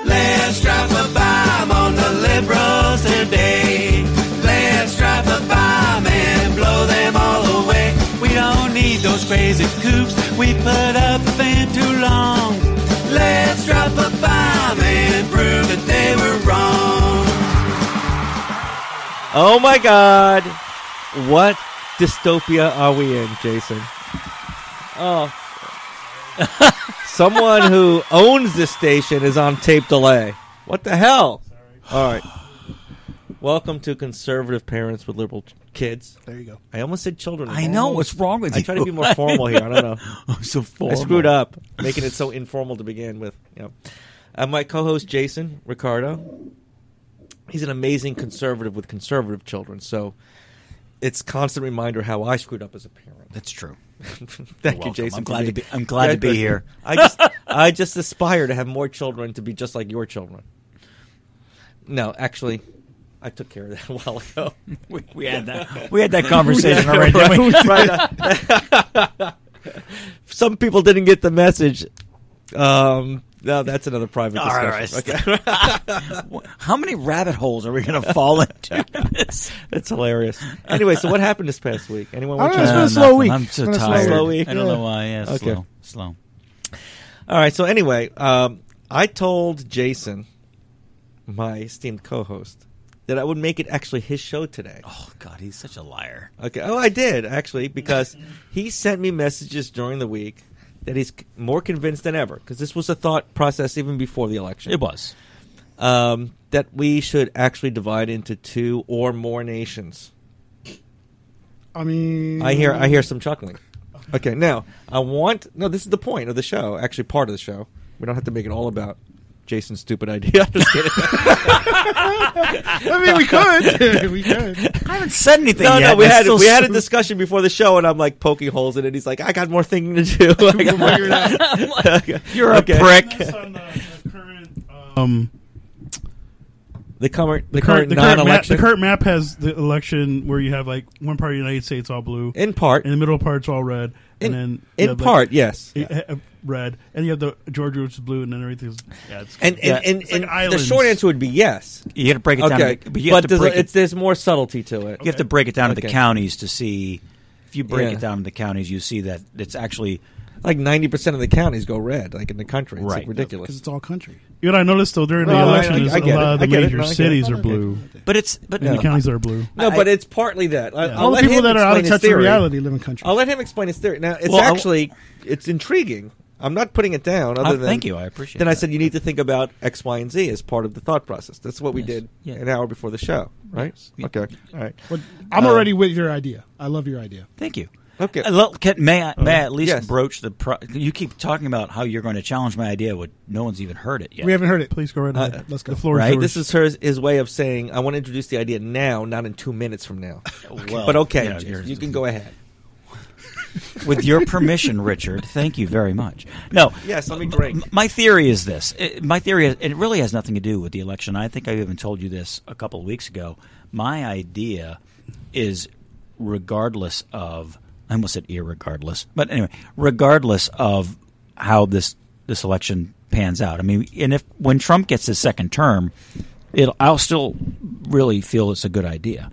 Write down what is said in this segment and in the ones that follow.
Let's drop a bomb on the liberals today. Let's drop a bomb and blow them all away. We don't need those crazy kooks we put up in too long. Let's drop a bomb and prove that they were wrong. Oh my God. What dystopia are we in, Jason? Oh. Someone who owns this station is on tape delay. What the hell? All right. Welcome to Conservative Parents with Liberal Kids. There you go. I almost said children. I know. What's wrong with you? I try to be more formal here. I don't know. I'm so formal. I screwed up, making it so informal to begin with. My co-host, Jason Ricardo, he's an amazing conservative with conservative children, so it's a constant reminder how I screwed up as a parent. That's true. Thank you, Jason. I'm glad to be here. I just aspire to have more children to be just like your children. No, actually, I took care of that a while ago. we had that conversation already. Right. Some people didn't get the message. No, that's another private discussion. All right. Okay. How many rabbit holes are we going to fall into? That's hilarious. Anyway, so what happened this past week? Anyone watch It's been a slow week. I'm so tired. Slow week. I don't know why. Yeah, Okay. Slow. All right. So anyway, I told Jason, my esteemed co-host, that I would make it actually his show today. Oh God, he's such a liar. Okay. Oh, I did actually, because he sent me messages during the week that he's more convinced than ever, because this was a thought process even before the election. It was. That we should actually divide into 2 or more nations. I mean, I hear some chuckling. Okay, now this is the point of the show. Actually, part of the show. We don't have to make it all about Jason's stupid idea. I'm just kidding. I mean, we could. We could. I haven't said anything yet. No, we had a discussion before the show, and I'm like poking holes in it. He's like, I got more thinking to do. We'll figure it out. Okay. You're a prick. The current non-election. The current map has the election where you have like one part of the United States all blue, in part, and the middle part's all red, and then in part, yes, red, and you have the Georgia, which is blue, and then everything's and like the short answer would be yes. You got to break it down. Okay, but there's more subtlety to it. You have to break it down to the counties to see. If you break it down to the counties, you see that it's actually like 90% of the counties go red, like in the country. It's like ridiculous because it's all country. You know what I noticed though during the election is a lot of the major cities are blue, but the counties are blue. No, but it's partly that. All the people that are out of touch with reality live in country. I'll let him explain his theory. Now, it's intriguing. I'm not putting it down. Thank you. I appreciate it. Then I said you need to think about X, Y, and Z as part of the thought process. That's what we did an hour before the show, right? Yes. Okay. All right. Well, I'm already with your idea. I love your idea. Thank you. Okay. May I at least broach the... you keep talking about how you're going to challenge my idea, but no one's even heard it yet. We haven't heard it. Please go right ahead. Let's go. The floor is yours. This is his way of saying, I want to introduce the idea now, not in 2 minutes from now. Well, but okay, you can go ahead. With your permission, Richard, thank you very much. No. Yes, let me drink. My theory is this. My theory is, it really has nothing to do with the election. I think I even told you this a couple of weeks ago. My idea is regardless of... I almost said irregardless. But anyway, regardless of how this election pans out. I mean, and when Trump gets his second term, I'll still really feel it's a good idea.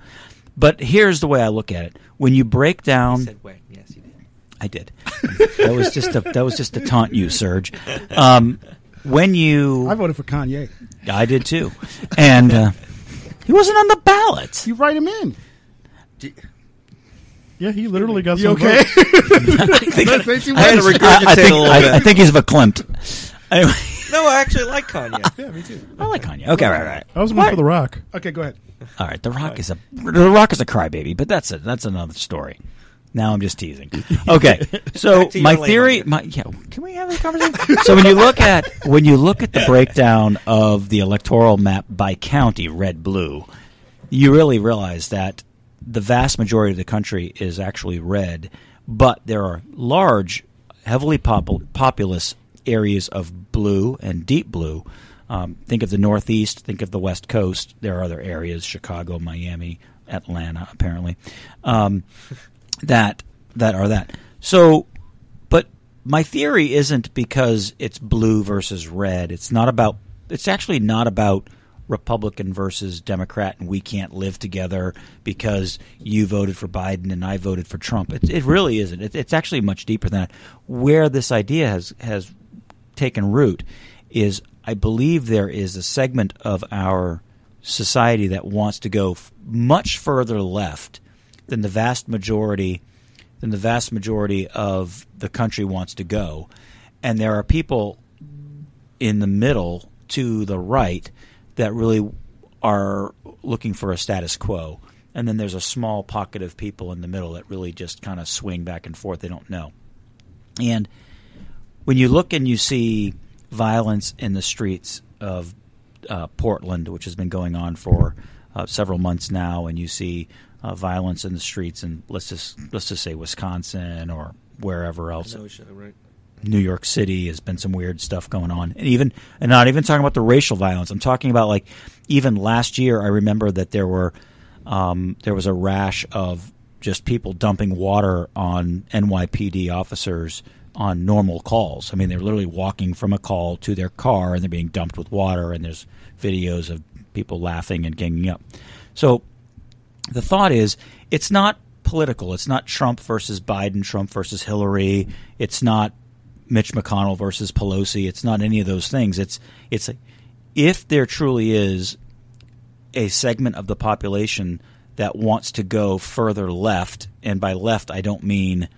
But here's the way I look at it. When you break down... You said when. Yes, you did. I did. That was just to taunt you, Serge. When you... I voted for Kanye. I did too. And he wasn't on the ballot. You write him in. Yeah, he literally got you some okay? I think he's verklempt. Anyway. No, I actually like Kanye. Yeah, me too. I like Kanye. Okay, right. I was going for The Rock. Okay, go ahead. All right, The Rock is a crybaby, but that's another story. Now I'm just teasing. Okay, so my theory, can we have a conversation? So when you look at the breakdown of the electoral map by county, red blue, you really realize that the vast majority of the country is actually red, but there are large, heavily populous areas of blue and deep blue. Think of the Northeast, think of the West Coast. There are other areas, Chicago, Miami, Atlanta, apparently, that are that. So, but my theory isn't because it's blue versus red. It's not about it's actually not about Republican versus Democrat and we can't live together because you voted for Biden and I voted for Trump. It really isn't. It's actually much deeper than that. Where this idea has taken root is, I believe there is a segment of our society that wants to go much further left than the vast majority of the country wants to go. And there are people in the middle to the right that really are looking for a status quo. And then there's a small pocket of people in the middle that really just kind of swing back and forth. They don't know. And when you look and you see violence in the streets of Portland, which has been going on for several months now, and you see violence in the streets in let's just say Wisconsin or wherever else. Right. New York City has been some weird stuff going on, and not even talking about the racial violence. I'm talking about, like, even last year, I remember that there was a rash of just people dumping water on NYPD officers on normal calls. I mean, they're literally walking from a call to their car and they're being dumped with water, and there's videos of people laughing and ganging up. So the thought is, it's not political. It's not Trump versus Biden, Trump versus Hillary. It's not Mitch McConnell versus Pelosi. It's not any of those things. It's if there truly is a segment of the population that wants to go further left, and by left I don't mean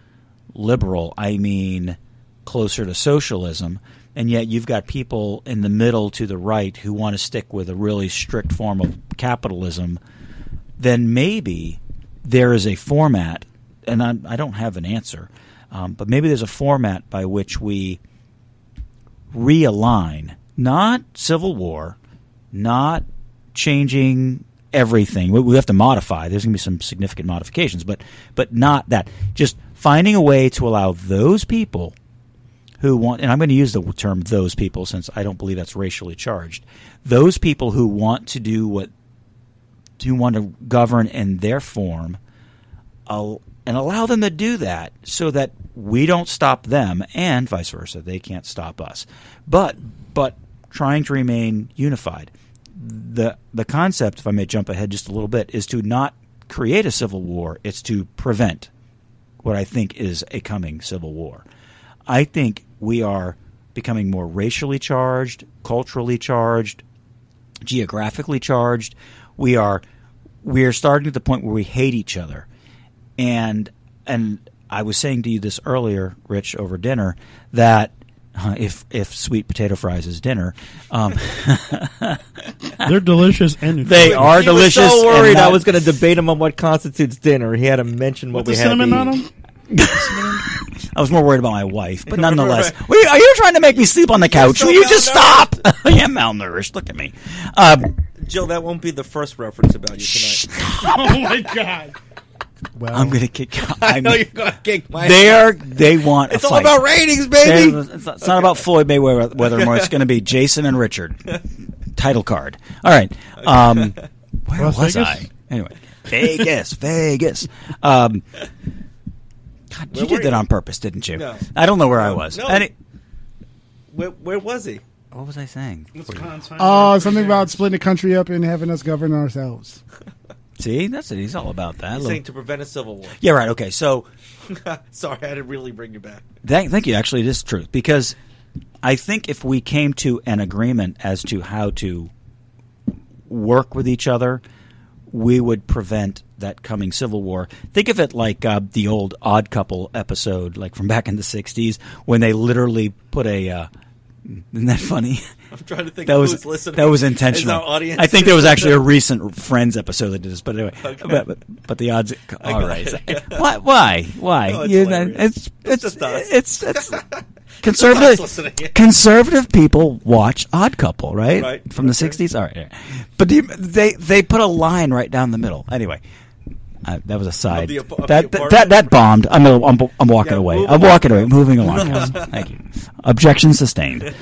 liberal, I mean closer to socialism, and yet you've got people in the middle to the right who want to stick with a really strict form of capitalism, then maybe there is a format, and I don't have an answer, but maybe there's a format by which we realign, not civil war, not changing everything. We have to modify. There's going to be some significant modifications, but not that. Just finding a way to allow those people who want, and I'm going to use the term "those people" since I don't believe that's racially charged, those people who want to want to govern in their form, and allow them to do that so that we don't stop them, and vice versa. They can't stop us. But trying to remain unified. The concept, if I may jump ahead just a little bit, is to not create a civil war. It's to prevent what I think is a coming civil war. I think we are becoming more racially charged, culturally charged, geographically charged. We are starting at the point where we hate each other. And I was saying to you this earlier, Rich, over dinner, that if sweet potato fries is dinner, they're delicious and they are delicious. He was so worried I was going to debate him on what constitutes dinner. He had to mention what we had cinnamon to on eat. them? I was more worried about my wife, but nonetheless, are you trying to make me sleep on the couch? Will you just stop? I am malnourished. Look at me. Jill, that won't be the first reference about you tonight. Oh my God! Well, I'm going to kick. I know you're going to kick my. They want. It's a all fight. about ratings, baby. It's not about Floyd Mayweather anymore. It's going to be Jason and Richard. Title card. All right. Where Las was Vegas? I? Anyway, Vegas. God, you did that on purpose, didn't you? No. I don't know where I was. No. Where was he? What was I saying? Something about splitting the country up and having us govern ourselves. See, that's it. He's all about that. He's saying to prevent a civil war. Yeah, right. Okay, so sorry, I had to really bring you back. Thank you. Actually, it is true, because I think if we came to an agreement as to how to work with each other, we would prevent that coming civil war. Think of it like the old Odd Couple episode, like from back in the 60s, when they literally put a isn't that funny? I'm trying to think that who's listening. That was intentional. Is our audience I think there was actually a recent Friends episode that did this, but anyway. Okay. But the odds. All right. it. Why? No, it's it's conservative people watch Odd Couple, right? From the 60s. All right. Yeah. But they put a line right down the middle. Anyway. That was a side. That bombed. I'm walking away. I'm walking away. Moving along. Thank you. Objection sustained.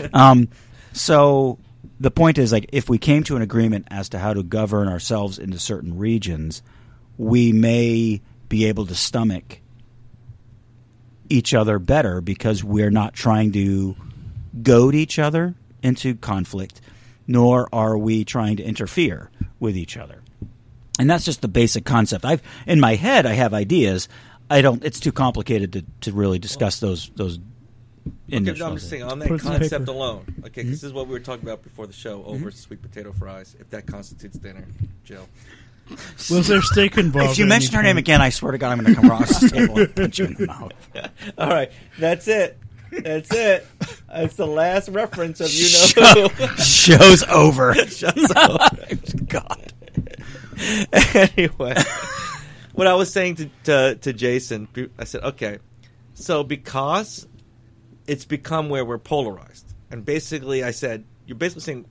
So the point is, like, if we came to an agreement as to how to govern ourselves into certain regions, we may be able to stomach each other better because we're not trying to goad each other into conflict. nor are we trying to interfere with each other. And that's just the basic concept. In my head, I have ideas. It's too complicated to really discuss those Okay, no, I'm just saying, on that Put some concept paper. alone, okay, 'cause this is what we were talking about before the show, over sweet potato fries, if that constitutes dinner, Jill. Was there steak involved? If you at mention any her name point? again, I swear to God, I'm going to come across this table and punch you in the mouth. All right, that's it. That's it. That's the last reference of you know who. Show's over. Show's over. God. Anyway, what I was saying to Jason, I said, okay, so because it's become where we're polarized, and basically I said, you're basically saying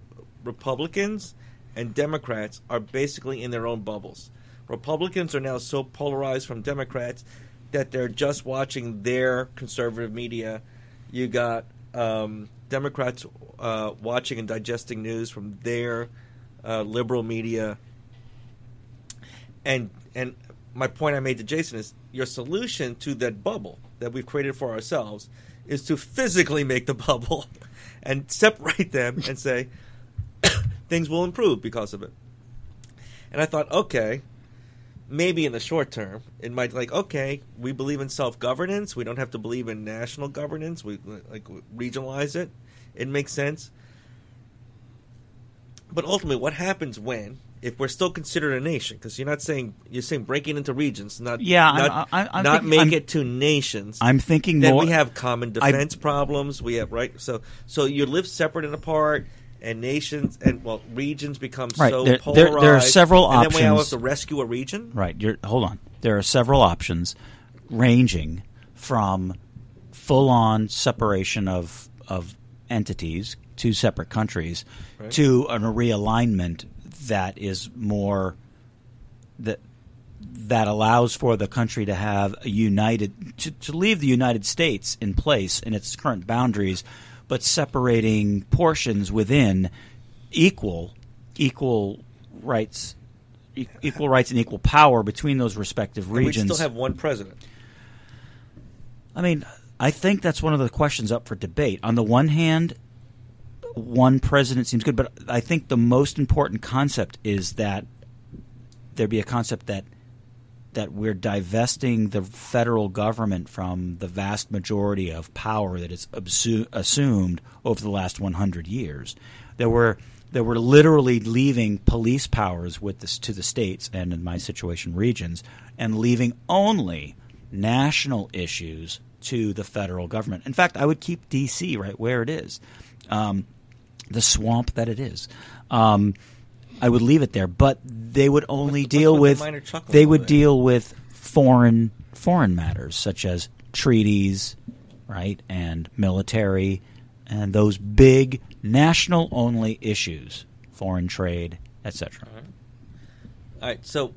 Republicans and Democrats are basically in their own bubbles. Republicans are now so polarized from Democrats that they're just watching their conservative media. You got Democrats watching and digesting news from their liberal media. And my point I made to Jason is your solution to that bubble that we've created for ourselves is to physically make the bubble and separate them and say things will improve because of it. And I thought, okay, maybe in the short term, it might okay, we believe in self-governance. We don't have to believe in national governance. We regionalize it. It makes sense. But ultimately, what happens if we're still considered a nation? Because you're saying breaking into regions, not make it to nations. I'm thinking then more. we have common defense problems. We have So you live separate and apart, and nations and regions become so polarized. There are several options. And then we have to rescue a region. Right. Hold on. There are several options, ranging from full-on separation of entities, two separate countries, right, to a realignment that is more that allows for the country to have a united to leave the United States in place in its current boundaries, but separating portions within equal rights and equal power between those respective regions. And we still have one president. I mean, I think that's one of the questions up for debate. On the one hand, one president seems good, but I think the most important concept is that there be a concept that we're divesting the federal government from the vast majority of power that it's assumed over the last 100 years. That we're literally leaving police powers to the states, and in my situation, regions, and leaving only national issues to the federal government. In fact, I would keep D.C. right where it is. The swamp that it is. I would leave it there, but they would only deal with foreign matters such as treaties, right, and military, and those big national only issues, foreign trade, etc. All right, so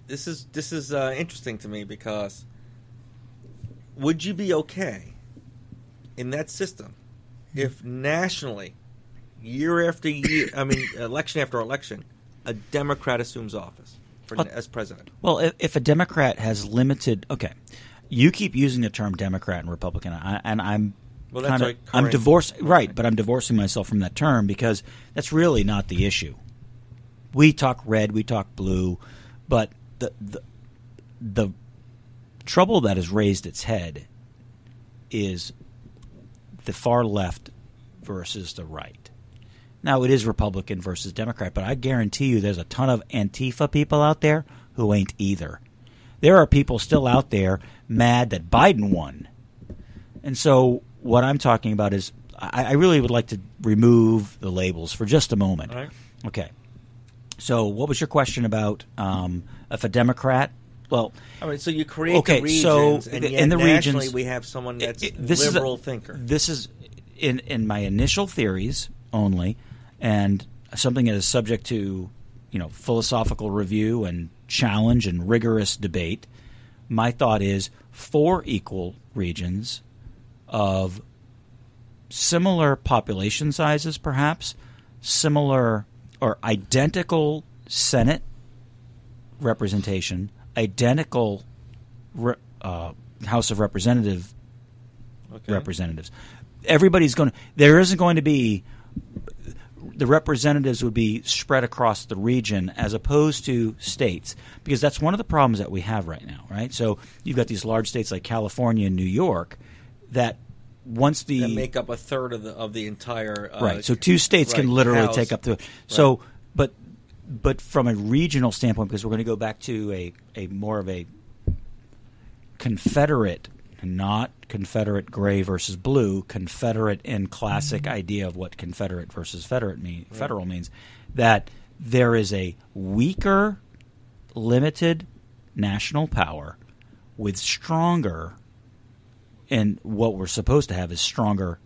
this is interesting to me because would you be okay in that system if nationally, year after year, election after election, a Democrat assumes office as president? Well, if a Democrat has limited, okay, you keep using the term Democrat and Republican, I'm divorcing, right? But I'm divorcing myself from that term because that's really not the issue. We talk red, we talk blue, but the trouble that has raised its head is the far left versus the right. Now, it is Republican versus Democrat, but I guarantee you there's a ton of Antifa people out there who ain't either. There are people still out there mad that Biden won. And so what I'm talking about is I really would like to remove the labels for just a moment. All right. Okay. So what was your question about if a Democrat? Well, all right, so you create the regions, and yet in the nationally regions, we have someone that's liberal thinker. This is in my initial theories only, and something that is subject to philosophical review and challenge and rigorous debate. My thought is 4 equal regions of similar population sizes, perhaps similar or identical Senate representation, identical House of Representatives, everybody's going to. There isn't going to be. The representatives would be spread across the region as opposed to states, because that's one of the problems that we have right now, right? So you've got these large states like California and New York that once the that make up a third of the entire right. So two states can literally take up to it. So, but from a regional standpoint, because we're going to go back to a more of a Confederate, not Confederate gray versus blue, Confederate in classic idea of what Confederate versus federal means, that there is a weaker, limited national power with stronger, and what we're supposed to have is stronger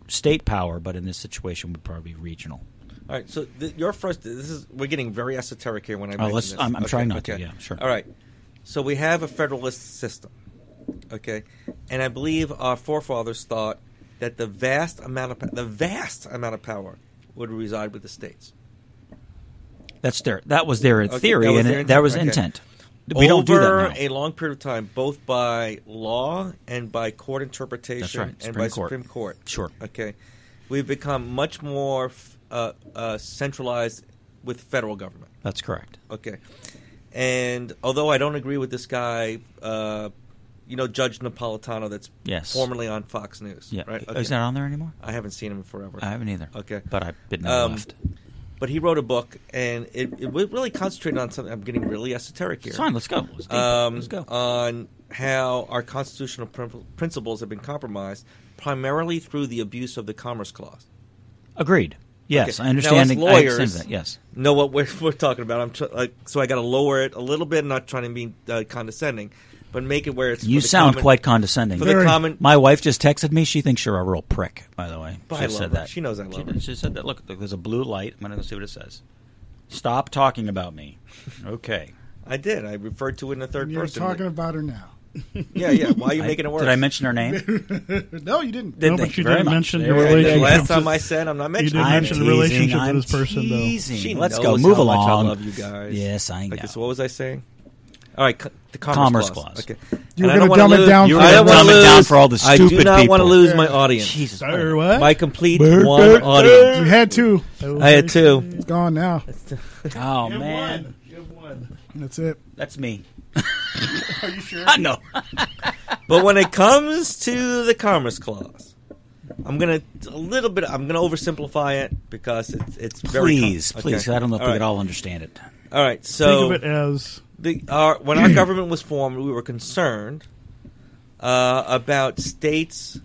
state power, but in this situation would probably be regional. All right, so your first. We're getting very esoteric here when I mention this. I'm trying not to. Yeah, sure. All right, so we have a federalist system, okay, and I believe our forefathers thought that the vast amount of power would reside with the states. That was their theory, and that was intent. We don't do that now. Over a long period of time, both by law and by court interpretation and by Supreme Court. Sure. Okay, we've become much more centralized with federal government. That's correct. Okay, and although I don't agree with this guy, Judge Napolitano, that's formerly on Fox News. Yeah, right. Okay. Is that on there anymore? I haven't seen him in forever. I haven't either. Okay, but I didn't know left. But he wrote a book, and it really concentrated on something. I'm getting really esoteric here. It's fine. Let's go. Let's go. On how our constitutional principles have been compromised, primarily through the abuse of the Commerce Clause. Agreed. Yes, okay. I understand. Now, as lawyers, that. Yes, know what we're talking about. So I got to lower it a little bit. Not trying to be condescending, but make it where it's. You sound quite condescending. For the common, my wife just texted me. She thinks you're a real prick. By the way, she said that. She knows I love her. She said that. Look, there's a blue light. I'm going to go see what it says. Stop talking about me. Okay. I did. I referred to it in the third person. You're talking about her now. Yeah. Why are you making it worse? Did I mention her name? No, you didn't. No, but you didn't mention the relationship. Last time I said I'm not mentioning. You didn't mention the relationship with this person, though. Let's go. Move along. Much I love you guys. Yes, I know. Okay, so what was I saying? All right, the Commerce Clause. Okay. You were going to dumb it down. You were going to dumb it down for all the stupid people. I do not want to lose my audience. Jesus. What? My complete one audience. You had two. I had two. It's gone now. Oh, man. You have one. That's it. That's me. Are you sure? I know. But when it comes to the Commerce Clause, I'm going to oversimplify it because it's very please. I don't know if we could all understand it. All right, so think of it as when our government was formed, we were concerned about states.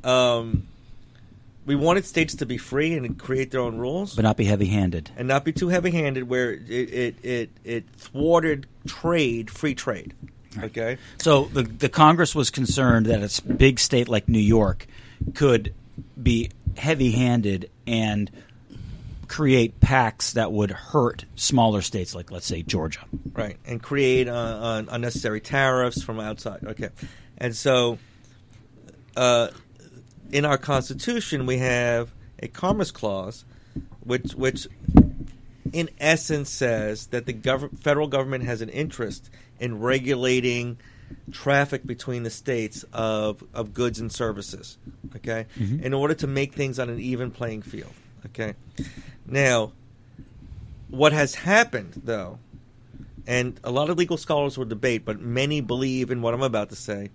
We wanted states to be free and create their own rules, but not be heavy-handed, and not be too heavy-handed, where it thwarted free trade. Okay, so the Congress was concerned that a big state like New York could be heavy-handed and create pacts that would hurt smaller states like, let's say, Georgia. Right, and create unnecessary tariffs from outside. Okay, and so in our Constitution we have a Commerce Clause, which in essence says that the federal government has an interest in regulating traffic between the states of goods and services. Okay, in order to make things on an even playing field. Okay. Now, what has happened, though, and a lot of legal scholars will debate, but many believe in what I'm about to say,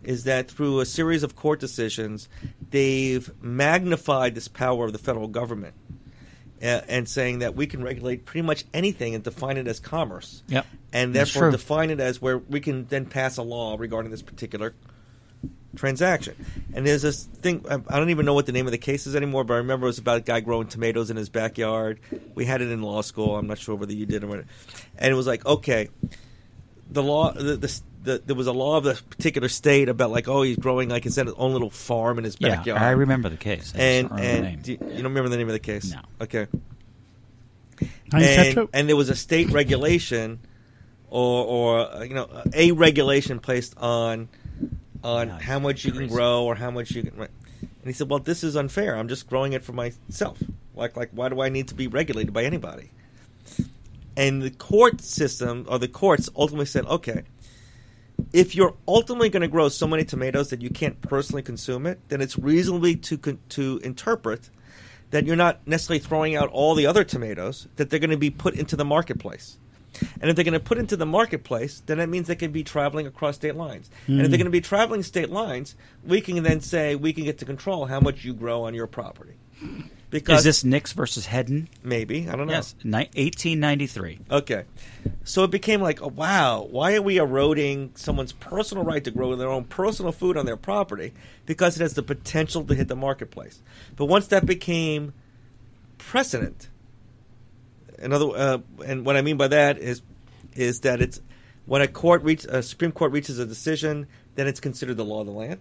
is that through a series of court decisions, they've magnified this power of the federal government and saying that we can regulate pretty much anything and define it as commerce. Yep. And therefore define it as where we can then pass a law regarding this particular transaction. And there's this thing, I don't even know what the name of the case is anymore, but I remember it was about a guy growing tomatoes in his backyard. We had it in law school. I'm not sure whether you did or what. And it was like, okay, the law, there was a law of the particular state about like, oh, he's growing like his own little farm in his backyard. Yeah, I remember the case. You don't remember the name of the case? No. Okay. And there was a state regulation or a regulation placed on how much you can grow or how much you can. And he said, well, this is unfair. I'm just growing it for myself. Like why do I need to be regulated by anybody? And the court system, or the courts, ultimately said, okay, if you're ultimately going to grow so many tomatoes that you can't personally consume it, then it's reasonably to interpret that you're not necessarily throwing out all the other tomatoes, that they're going to be put into the marketplace. And if they're going to put into the marketplace, then that means they can be traveling across state lines. And if they're going to be traveling state lines, we can then say we can get to control how much you grow on your property. Because Is this Nix versus Hedden? maybe, I don't know. Yes, 1893. Okay. So it became like, oh, wow, why are we eroding someone's personal right to grow their own personal food on their property? Because it has the potential to hit the marketplace. But once that became precedent, and what I mean by that is that it's when a Supreme Court reaches a decision, then it's considered the law of the land.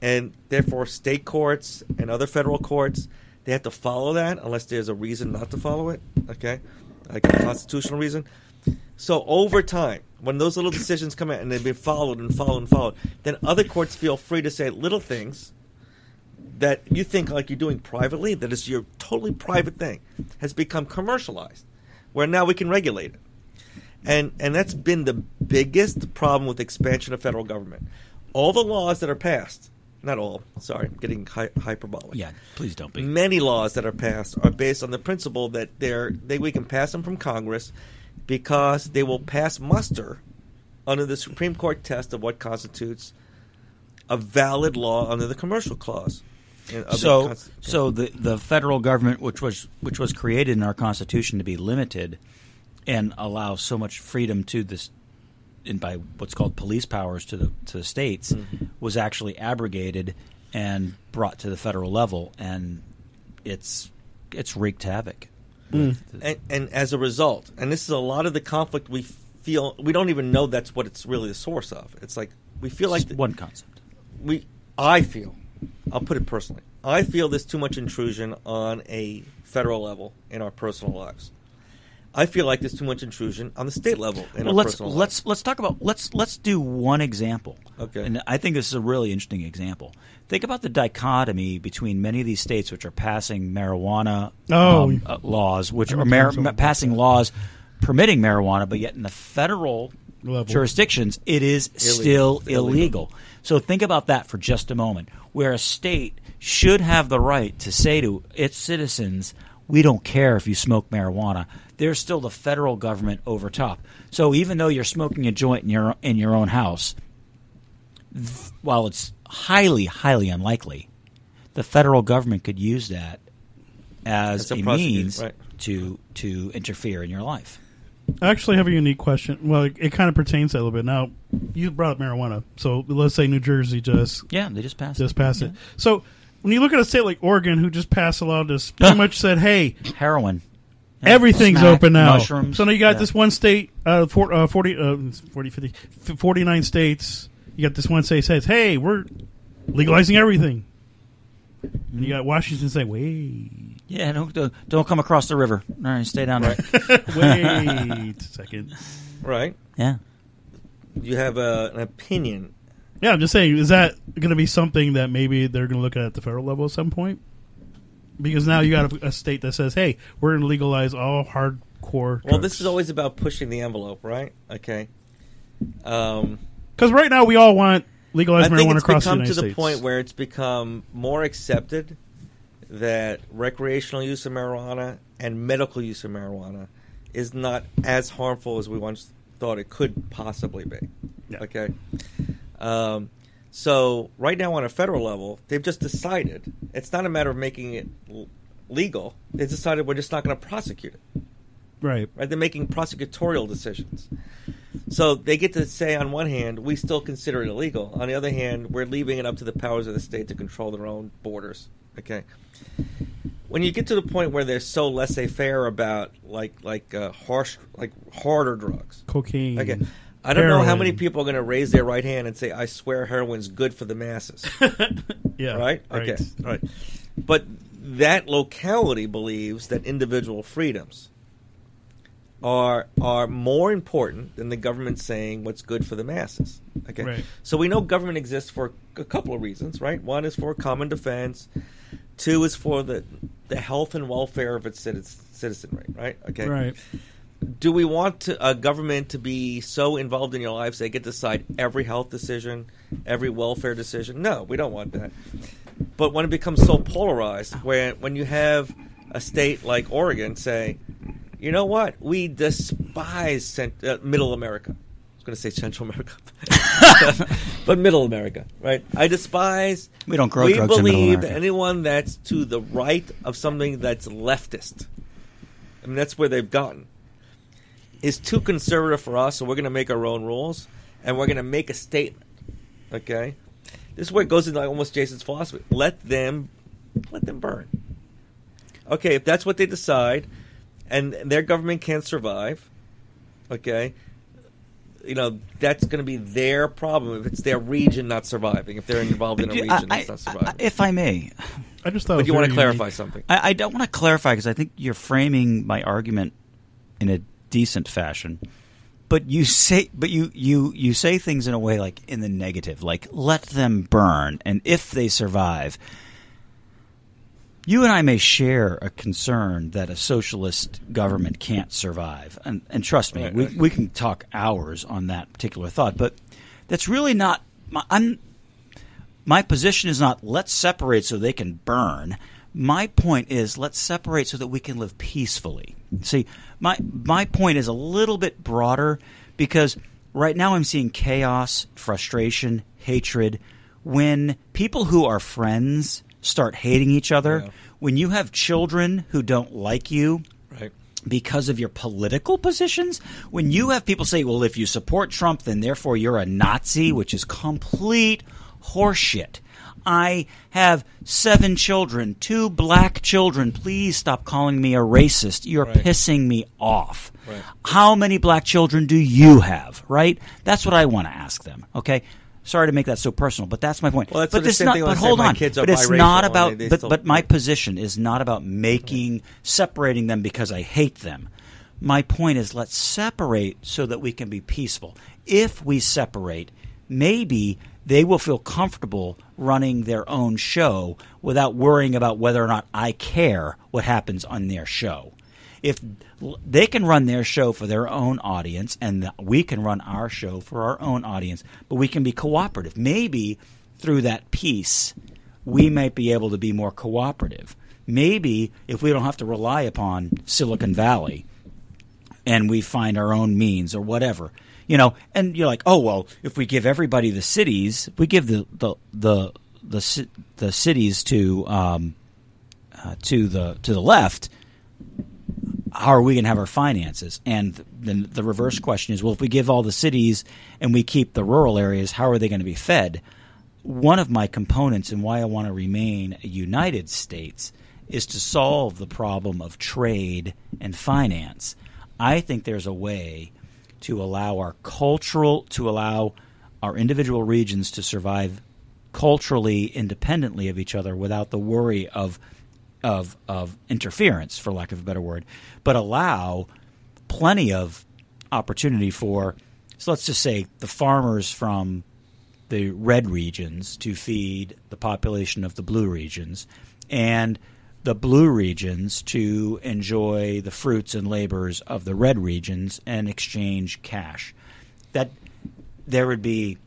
And therefore state courts and other federal courts, they have to follow that unless there's a reason not to follow it, okay, like a constitutional reason. So over time, when those little decisions come out and they've been followed and followed and followed, then other courts feel free to say little things that you think like you're doing privately, that is your totally private thing, has become commercialized, where now we can regulate it. And that's been the biggest problem with expansion of federal government. All the laws that are passed, not all, sorry, I'm getting hyperbolic. Yeah, please don't be. Many laws that are passed are based on the principle that we can pass them from Congress because they will pass muster under the Supreme Court test of what constitutes a valid law under the commercial clause. So the federal government, which was created in our Constitution to be limited and allow so much freedom to this, and by what's called police powers to the states, was actually abrogated and brought to the federal level, and it's wreaked havoc. And as a result, and this is a lot of the conflict we feel, we don't even know that's what it's really the source of. It's like we feel like one concept. I'll put it personally, I feel there's too much intrusion on a federal level in our personal lives. I feel like there's too much intrusion on the state level in our personal lives. Let's talk about let's do one example. Okay. And I think this is a really interesting example. Think about the dichotomy between many of these states which are passing marijuana laws, which are passing laws permitting marijuana, but yet in the federal jurisdictions it is still illegal. So think about that for just a moment, where a state should have the right to say to its citizens, we don't care if you smoke marijuana. There's still the federal government over top. So even though you're smoking a joint in your own house, while it's highly, highly unlikely, the federal government could use that as a means to interfere in your life. I actually have a unique question. Well, it kind of pertains to that a little bit. Now, you brought up marijuana. So let's say New Jersey they just passed it. So when you look at a state like Oregon, who just passed a law, just pretty much said, hey, heroin. Everything's smack, open now. Mushrooms. So now you got this one state, 49 states. You got this one state that says, hey, we're legalizing everything. And you got Washington saying, wait. Yeah, don't come across the river. All right, stay down there. Wait a second. Right. Yeah. You have an opinion. Yeah, I'm just saying, is that going to be something that maybe they're going to look at the federal level at some point? Because now you got a state that says, hey, we're going to legalize all hardcore drugs. Well, this is always about pushing the envelope, right? Okay. Because right now we all want legalized marijuana across the United States. I think it's become to the point where it's become more accepted that recreational use of marijuana and medical use of marijuana is not as harmful as we once thought it could possibly be. Yeah. Okay. So right now on a federal level, they've just decided it's not a matter of making it legal. They decided we're just not going to prosecute it. Right. They're making prosecutorial decisions. So they get to say on one hand, we still consider it illegal. On the other hand, we're leaving it up to the powers of the state to control their own borders. Okay. When you get to the point where they're so laissez-faire about harder drugs, cocaine. Okay. I don't know how many people are going to raise their right hand and say, I swear heroin's good for the masses. Yeah. Right? Okay. Right. But that locality believes that individual freedoms are more important than the government saying what's good for the masses. Okay. Right. So we know government exists for a couple of reasons, right? One is for common defense. Two is for the health and welfare of its citizenry, right? Okay. Right. do we want a government to be so involved in your lives they get to decide every health decision, every welfare decision? No, we don't want that. But when it becomes so polarized, when you have a state like Oregon say, you know what, we despise Middle America. I was going to say Central America. But Middle America, right? I despise. We don't grow drugs in Middle believe America. anyone that's to the right of something that's leftist. I mean, that's where they've gotten. Is too conservative for us, so we're going to make our own rules, and we're going to make a statement. Okay, this is where it goes into almost Jason's philosophy. Let them burn. Okay, if that's what they decide, and their government can't survive, okay, that's going to be their problem if it's their region not surviving. If they're involved in a region that's not surviving. If I may, I just thought. But you want to clarify unique. something? I don't want to clarify because I think you're framing my argument in a decent fashion. But you say things in a way like in the negative, like let them burn, and if they survive. You and I may share a concern that a socialist government can't survive, and trust me, right. We can talk hours on that particular thought. But that's really not my position. Is not let's separate so they can burn. My point is let's separate so that we can live peacefully. See, my point is a little bit broader because right now I'm seeing chaos, frustration, hatred. When people who are friends start hating each other, when you have children who don't like you Right. because of your political positions, when you have people say, well, if you support Trump, then therefore you're a Nazi, which is complete horseshit. I have 7 children, 2 black children. Please stop calling me a racist. You're Right. pissing me off. Right. How many black children do you have, right? That's what I want to ask them, okay? Sorry to make that so personal, but that's my point. Well, that's but the it's same not. thing when But I say hold my on. kids are But it's biracial, not and about. they But still- but my position is not about separating them because I hate them. My point is let's separate so that we can be peaceful. If we separate, maybe they will feel comfortable running their own show without worrying about whether or not I care what happens on their show. If they can run their show for their own audience and we can run our show for our own audience, but we can be cooperative. Maybe through that peace, we might be able to be more cooperative. Maybe if we don't have to rely upon Silicon Valley and we find our own means or whatever, and you're like, oh, well, if we give everybody the cities, if we give the cities to the left, how are we going to have our finances? And then the reverse question is, well, if we give all the cities and we keep the rural areas, how are they going to be fed? One of my components and why I want to remain a United States is to solve the problem of trade and finance. I think there's a way to allow our individual regions to survive culturally independently of each other without the worry of interference, for lack of a better word, but allow plenty of opportunity for, so let's just say, the farmers from the red regions to feed the population of the blue regions, and the blue regions to enjoy the fruits and labors of the red regions and exchange cash. That there would be,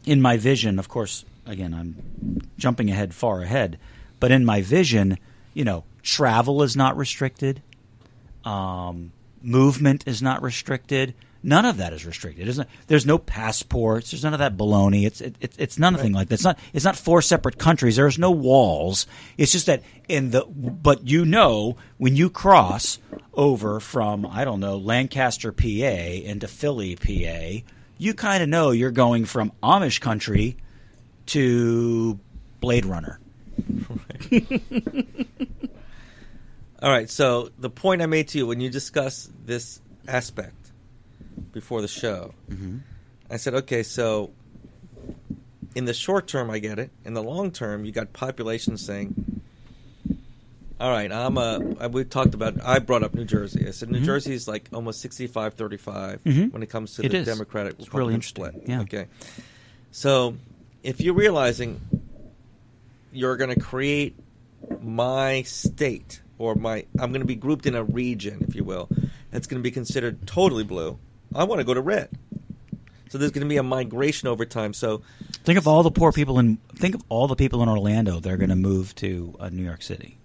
in my vision, of course, again, I'm jumping far ahead, but in my vision, travel is not restricted. Movement is not restricted. None of that is restricted. There's no passports. There's none of that baloney. It's nothing like that. It's not 4 separate countries. There's no walls. It's just that but when you cross over from, I don't know, Lancaster, PA into Philly, PA, you kind of know you're going from Amish country to Blade Runner. All right, so the point I made to you when you discuss this aspect before the show, I said, okay, so in the short term, I get it. In the long term, you got populations saying, all right, we talked about, I brought up New Jersey. I said New Jersey is like almost 65-35 when it comes to the Democratic It's really Republican interesting. split. Yeah. Okay. So if you're realizing you're going to create my state, or I'm going to be grouped in a region, if you will, that that's going to be considered totally blue. I want to go to red. So there's going to be a migration over time. So think of all the poor people in Orlando that are going to move to New York City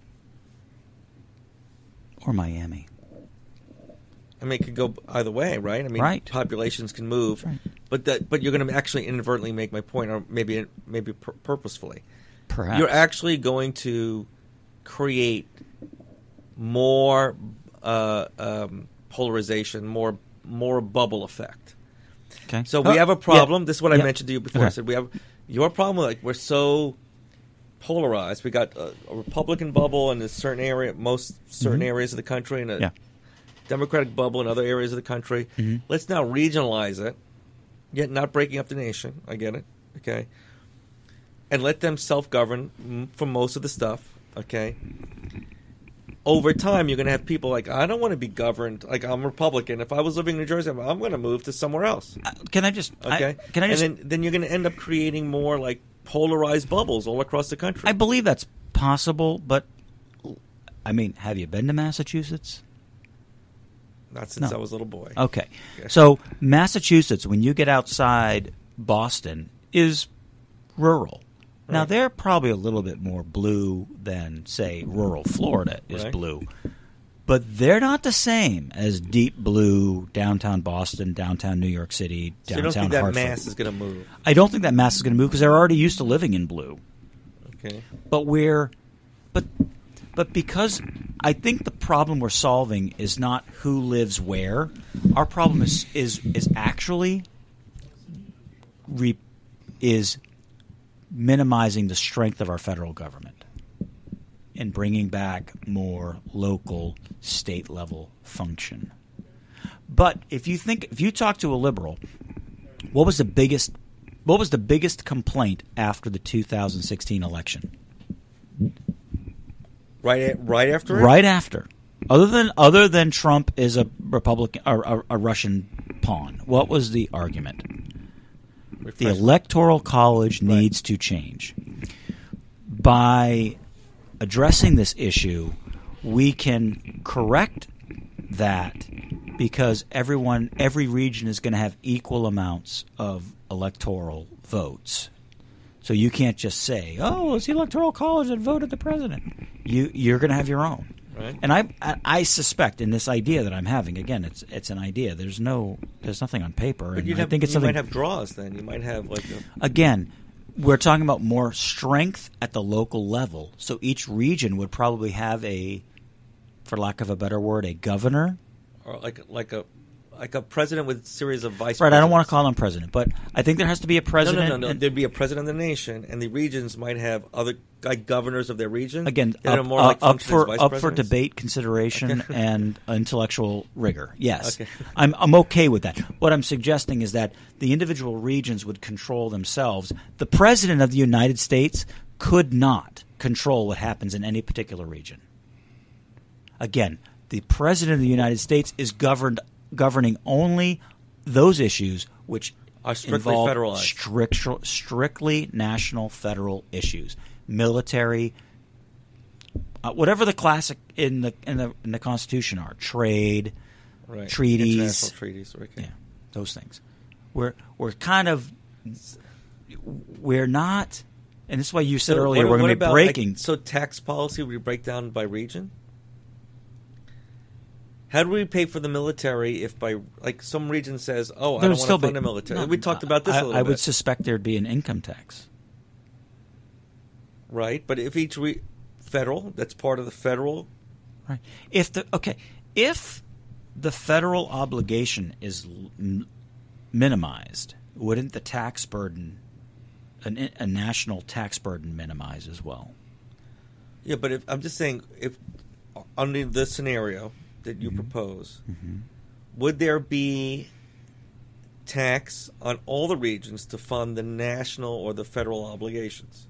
or Miami. I mean, it could go either way, right? I mean, right. Populations can move, right. but you're going to actually inadvertently make my point, or maybe purposefully. Perhaps you're actually going to create more polarization, more bubble effect. Okay. So we have a problem. Yeah. This is what I Yeah. mentioned to you before. Okay. I said we have your problem. Like, we're so polarized. We got a Republican bubble in a certain area, areas of the country, and a Democratic bubble in other areas of the country. Mm-hmm. Let's now regionalize it, yet not breaking up the nation. I get it. Okay. And let them self-govern for most of the stuff. Okay. Over time, you're going to have people like, I don't want to be governed. Like, I'm Republican. If I was living in New Jersey, I'm going to move to somewhere else. Can I just? Okay. And then you're going to end up creating more like polarized bubbles all across the country. I believe that's possible, but I mean, have you been to Massachusetts? Not since I was a little boy. Okay. So Massachusetts, when you get outside Boston, is rural. Right. Now, they're probably a little bit more blue than, say, rural Florida is blue. But they're not the same as deep blue downtown Boston, downtown New York City, downtown Hartford. So you don't think that mass is going to move? I don't think that mass is going to move because they're already used to living in blue. Okay. But because I think the problem we're solving is not who lives where. Our problem is actually minimizing the strength of our federal government and bringing back more local, state-level function. But if you talk to a liberal, what was the biggest complaint after the 2016 election? Right after it? Right after. Other than Trump is a Republican or a Russian pawn. What was the argument? The Electoral College needs to change. By addressing this issue, we can correct that because every region is going to have equal amounts of electoral votes. So you can't just say, "Oh, it's the Electoral College that voted the president." You're going to have your own. Right. And I suspect in this idea that I'm having, again, it's an idea. There's nothing on paper. But you might have draws then. You might have like again, we're talking about more strength at the local level. So each region would probably have for lack of a better word, a governor, or like a president with a series of vice. Right. I don't want to call him president, but I think there has to be a president. No. There'd be a president of the nation, and the regions might have other governors of their region. Again, up for debate, consideration, and intellectual rigor. Yes, okay. I'm okay with that. What I'm suggesting is that the individual regions would control themselves. The president of the United States could not control what happens in any particular region. Again, the president of the United States is governing only those issues which are strictly involve federalized, strictly national federal issues, military, whatever the classic in the Constitution are, trade, treaties, international treaties, yeah, those things. We're not, and this is why you said earlier we're going to be breaking. So tax policy we break down by region. How do we pay for the military if by some region says, "Oh, I don't want to fund the military"? We talked about this a little bit. I would suspect there'd be an income tax. Right, but if each federal, that's part of the federal. Right. If the federal obligation is minimized, wouldn't the tax burden, a national tax burden, minimize as well? Yeah, but I'm just saying, if under the scenario that you propose, would there be tax on all the regions to fund the national or the federal obligations?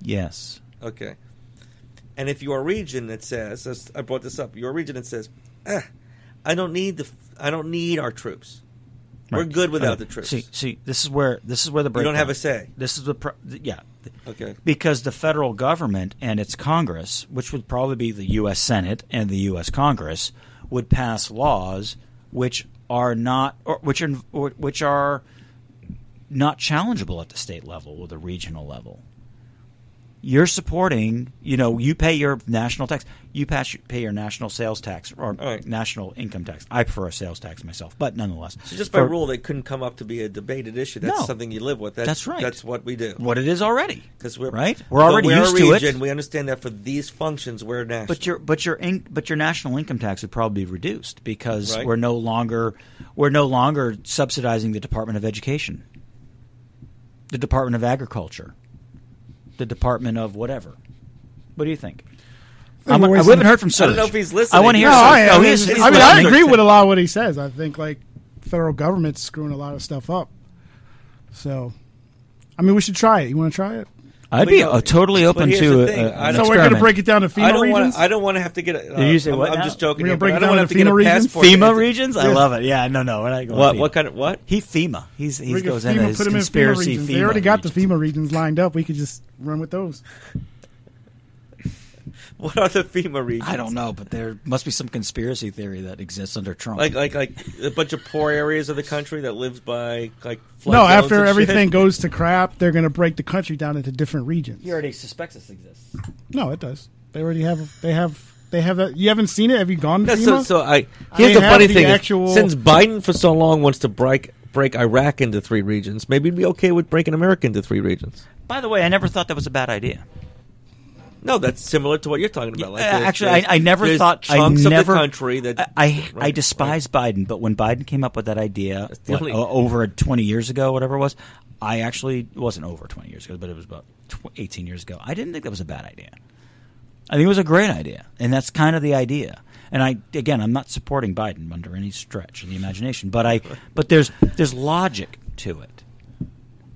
Yes. Okay. And if your region that says, I brought this up, your region that says, I don't need our troops. Right. We're good without the troops. See, this is where the breakdown. You don't have a say. This is yeah. Okay. Because the federal government and its Congress, which would probably be the U.S. Senate and the U.S. Congress, would pass laws which are not which are not challengeable at the state level or the regional level. You're supporting, you pay your national tax. You pay your national sales tax or national income tax. I prefer a sales tax myself, but nonetheless. So just by rule, they couldn't come up to be a debated issue. That's something you live with. That's right. That's what we do. What it is already. Because we're already used to it. We understand that for these functions, we're national. But your national income tax would probably be reduced because Right. we're no longer subsidizing the Department of Education, the Department of Agriculture, the Department of whatever. What do you think? We haven't heard from Serge. I don't know if he's listening. I want to hear. I agree with a lot of what he says. I think federal government's screwing a lot of stuff up. So, we should try it. You want to try it? I'd be totally open to an So we're going to break it down to FEMA regions? I don't want to have to get it. Did you say what I'm now? just joking. We're Here, gonna break but it I don't down want to to get a FEMA regions? passport. FEMA regions? I love it. Yeah, no, we're not going. What kind of what? He FEMA. He We could goes into his put him in conspiracy regions. FEMA. They already got the regions. FEMA regions lined up. We could just run with those. What are the FEMA regions? I don't know, but there must be some conspiracy theory that exists under Trump. Like a bunch of poor areas of the country that lives by flood No, zones after and everything shit? goes to crap, they're going to break the country down into different regions. He already suspects this exists. No, it does. They already have. They have that. You haven't seen it? Have you gone to No, FEMA? Here's They the funny have the thing: is actual- since Biden for so long wants to break Iraq into 3 regions, maybe he'd be okay with breaking America into 3 regions. By the way, I never thought that was a bad idea. No, that's similar to what you're talking about. Actually, I never there's thought. chunks I never, of the country that I despise Biden, but when Biden came up with that idea the only- over 20 years ago, whatever it was, I actually it wasn't over 20 years ago, but it was about 18 years ago. I didn't think that was a bad idea. I think it was a great idea, and that's kind of the idea. And I'm not supporting Biden under any stretch of the imagination, but there's logic to it.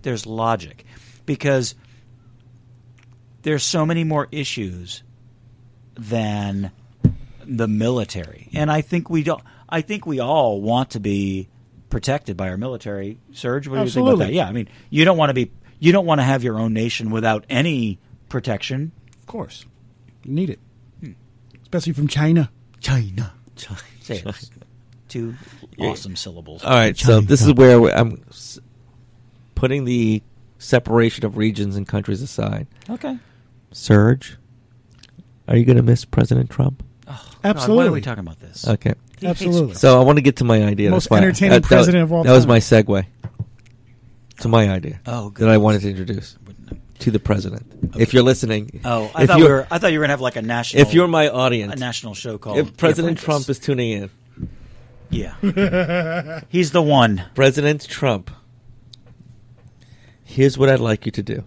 There's logic because there's so many more issues than the military, and I think we all want to be protected by our military. Serge, what do you think about that? Yeah, you don't want to have your own nation without any protection. Of course, you need it, especially from China. China. Say it. 2 awesome syllables. All right, so this is where I'm putting the separation of regions and countries aside. Okay. Serge, are you going to miss President Trump? Oh, Absolutely. God, why are we talking about this? Okay. Absolutely. So I want to get to my idea. Most That's why entertaining president of all That was time. my segue to my idea Oh, good. that I wanted to introduce to the president. Okay. If you're listening. Oh, I thought you were going to have like a national. If you're my audience. a national show called If President The Trump Apprentice. is tuning in. Yeah. He's the one. President Trump, here's what I'd like you to do.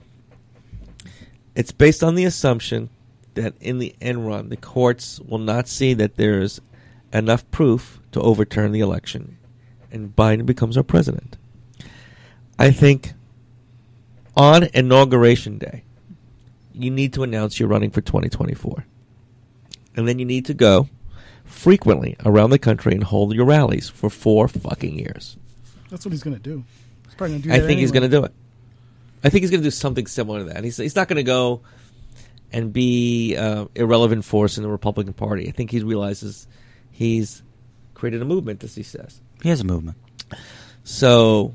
It's based on the assumption that in the end run, the courts will not see that there's enough proof to overturn the election, and Biden becomes our president. I think on Inauguration Day, you need to announce you're running for 2024. And then you need to go frequently around the country and hold your rallies for 4 fucking years. That's what he's going to do. He's probably going to do I that think he's anyway. going to do it. I think he's going to do something similar to that. He's not going to go and be irrelevant force in the Republican Party. I think he realizes he's created a movement, as he says. He has a movement. So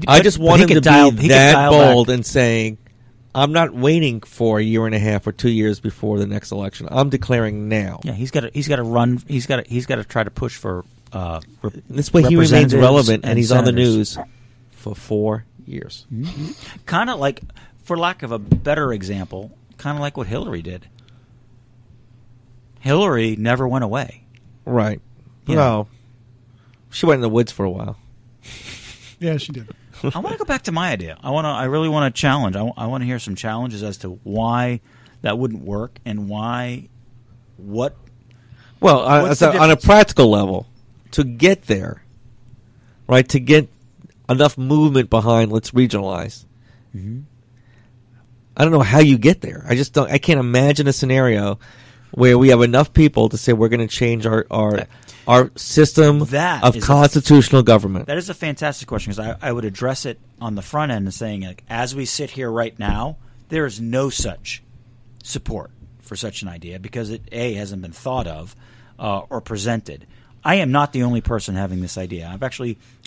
I just want him to be that bold and saying, I'm not waiting for a year and a half or 2 years before the next election. I'm declaring now. Yeah, he's got to run. He's got to try to push for. This way, he remains relevant, and he's on the senators. news for 4 years. Mm-hmm. Kind of like, for lack of a better example, kind of like what Hillary did. Hillary never went away. Right. Yeah. No. She went in the woods for a while. Yeah, she did. I want to go back to my idea. I really want to challenge. I want to hear some challenges as to why that wouldn't work and why. What? Well, What's the on a difference? practical level, to get there, right, to get enough movement behind let's regionalize, Mm-hmm. I don't know how you get there. I can't imagine a scenario where we have enough people to say we're going to change our system That of is constitutional government. That is a fantastic question because I would address it on the front end and saying, like, as we sit here right now, there is no such support for such an idea because it hasn't been thought of. or presented. I am not the only person having this idea.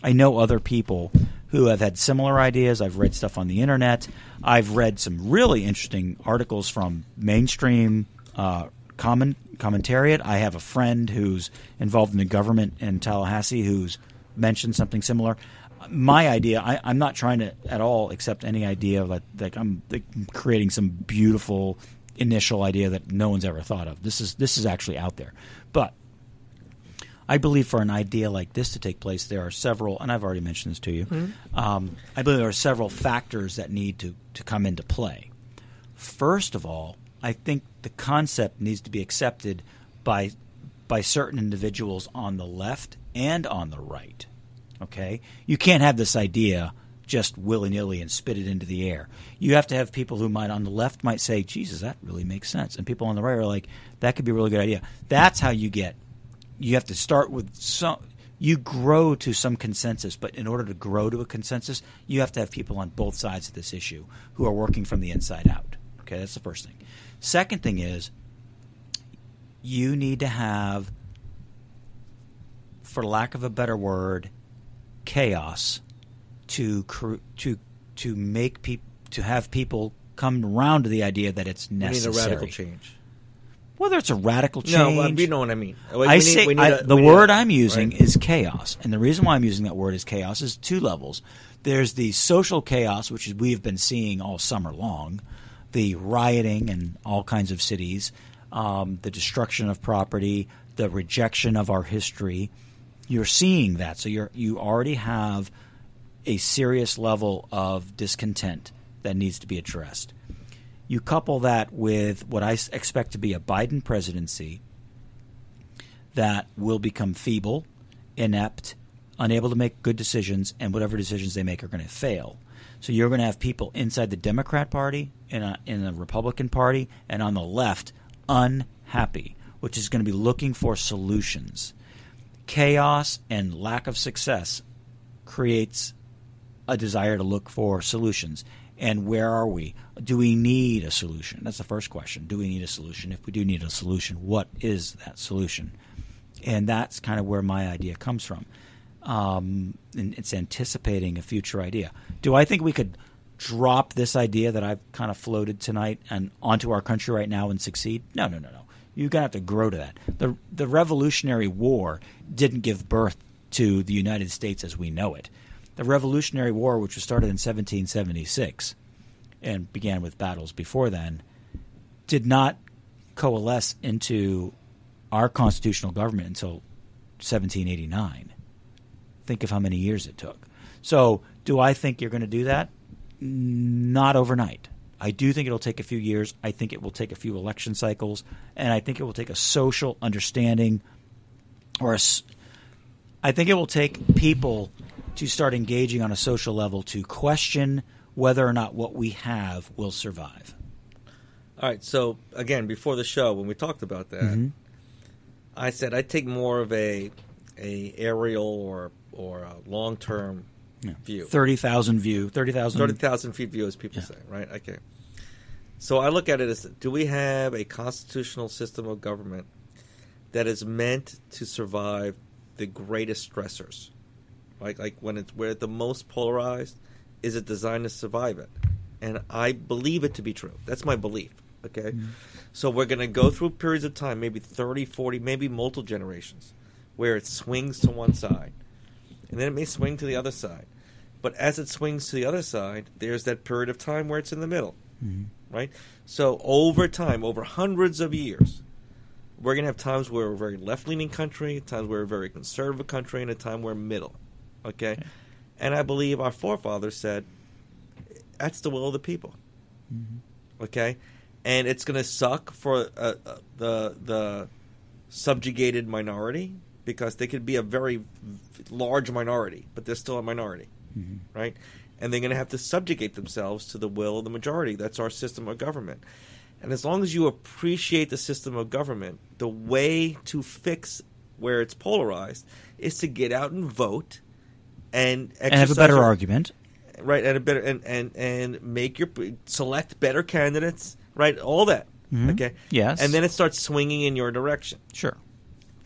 I know other people who have had similar ideas. I've read stuff on the internet. I've read some really interesting articles from mainstream commentariat. I have a friend who's involved in the government in Tallahassee who's mentioned something similar. My idea, I'm not trying to at all accept any idea that I'm creating some beautiful initial idea that no one's ever thought of. This is actually out there. But I believe for an idea like this to take place, there are several, and I've already mentioned this to you, I believe there are several factors that need to come into play. First of all, I think the concept needs to be accepted by certain individuals on the left and on the right. Okay? You can't have this idea just willy-nilly and spit it into the air. You have to have people who on the left might say, Jesus, that really makes sense. And people on the right are like, that could be a really good idea. That's how you have to start with you grow to some consensus, but in order to grow to a consensus, you have to have people on both sides of this issue who are working from the inside out. Okay, that's the first thing. Second thing is you need to have, for lack of a better word, chaos to have people come around to the idea that it's necessary. We need a radical change. Whether it's a radical change, no, you know what I mean. The word I'm using is chaos, and the reason why I'm using that word is chaos is two levels. There's the social chaos, which we've been seeing all summer long, the rioting in all kinds of cities, the destruction of property, the rejection of our history. You're seeing that, so you already have a serious level of discontent that needs to be addressed. You couple that with what I expect to be a Biden presidency that will become feeble, inept, unable to make good decisions, and whatever decisions they make are going to fail. So you're going to have people inside the Democrat Party, in the Republican Party, and on the left unhappy, which is going to be looking for solutions. Chaos and lack of success creates a desire to look for solutions. And where are we? Do we need a solution? That's the first question. Do we need a solution? If we do need a solution, what is that solution? And that's kind of where my idea comes from. And it's anticipating a future idea. Do I think we could drop this idea that I've kind of floated tonight and onto our country right now and succeed? No. You're going to have to grow to that. The Revolutionary War didn't give birth to the United States as we know it. The Revolutionary War, which was started in 1776 and began with battles before then, did not coalesce into our constitutional government until 1789. Think of how many years it took. So do I think you're going to do that? Not overnight. I do think it'll take a few years. I think it will take a few election cycles. And I think it will take a social understanding I think it will take people to start engaging on a social level to question whether or not what we have will survive. All right. So, again, before the show, when we talked about that, I said I'd take more of a aerial or a long-term view. 30,000 view. 30,000 feet view, as people say, right? Okay. So I look at it as, do we have a constitutional system of government that is meant to survive the greatest stressors? Like when we're at the most polarized, is it designed to survive it? And I believe it to be true. That's my belief. Okay? So we're going to go through periods of time, maybe 30, 40, maybe multiple generations, where it swings to one side. And then it may swing to the other side. But as it swings to the other side, there's that period of time where it's in the middle. Right? So over time, over hundreds of years, we're going to have times where we're a very left-leaning country, times where we're a very conservative country, and a time where we're middle. Okay? And I believe our forefathers said, that's the will of the people. Okay? And it's going to suck for the subjugated minority, because they could be a very large minority, but they're still a minority. Right? And they're going to have to subjugate themselves to the will of the majority. That's our system of government. And as long as you appreciate the system of government, the way to fix where it's polarized is to get out and vote and have a better argument, right? And a better and make your select better candidates, right? All that, okay? Yes. And then it starts swinging in your direction. Sure.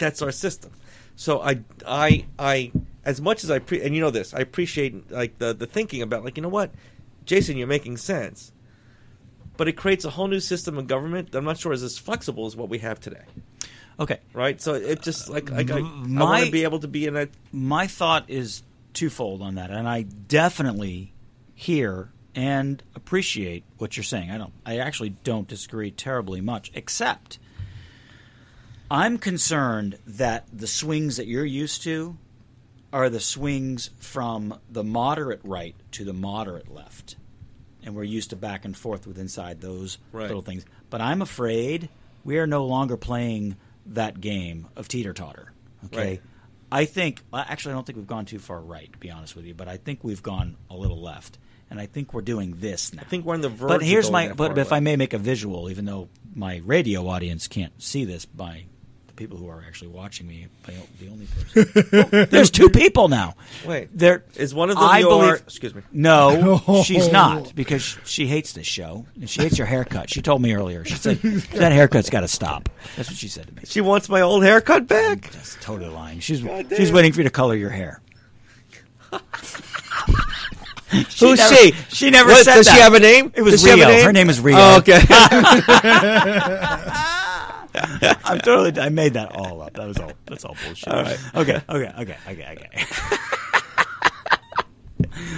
That's our system. So I as much as and you know this, I appreciate like the thinking about like, you know what, Jason, you're making sense. But it creates a whole new system of government that I'm not sure is as flexible as what we have today. Okay. Right? So it just I want to be able to be in a... My thought is twofold on that, and I definitely hear and appreciate what you're saying. I actually don't disagree terribly much, except I'm concerned that the swings that you're used to are the swings from the moderate right to the moderate left. And we're used to back and forth with inside those little things. But I'm afraid we are no longer playing that game of teeter-totter. Okay, Right. I think actually I don't think we've gone too far right, to be honest with you. But I think we've gone a little left, and I think we're doing this now. I think we're on the verge. But here's of my. going that But far if I left. may make a visual, even though my radio audience can't see this by the people who are actually watching me, by the only person. Oh, there's two people now. Wait. There Is one of them I your... believe- Excuse me. No, she's not, because she hates this show and she hates your haircut. She told me earlier. She said that haircut's got to stop. That's what she said to me. She wants my old haircut back? That's totally lying. She's damn. waiting for you to color your hair. Who's she? She never What, said does that. she have a name? It was Does she have a Rio. name? Her name is Rio. Oh, okay. I made that all up. That's all bullshit. All right. Okay.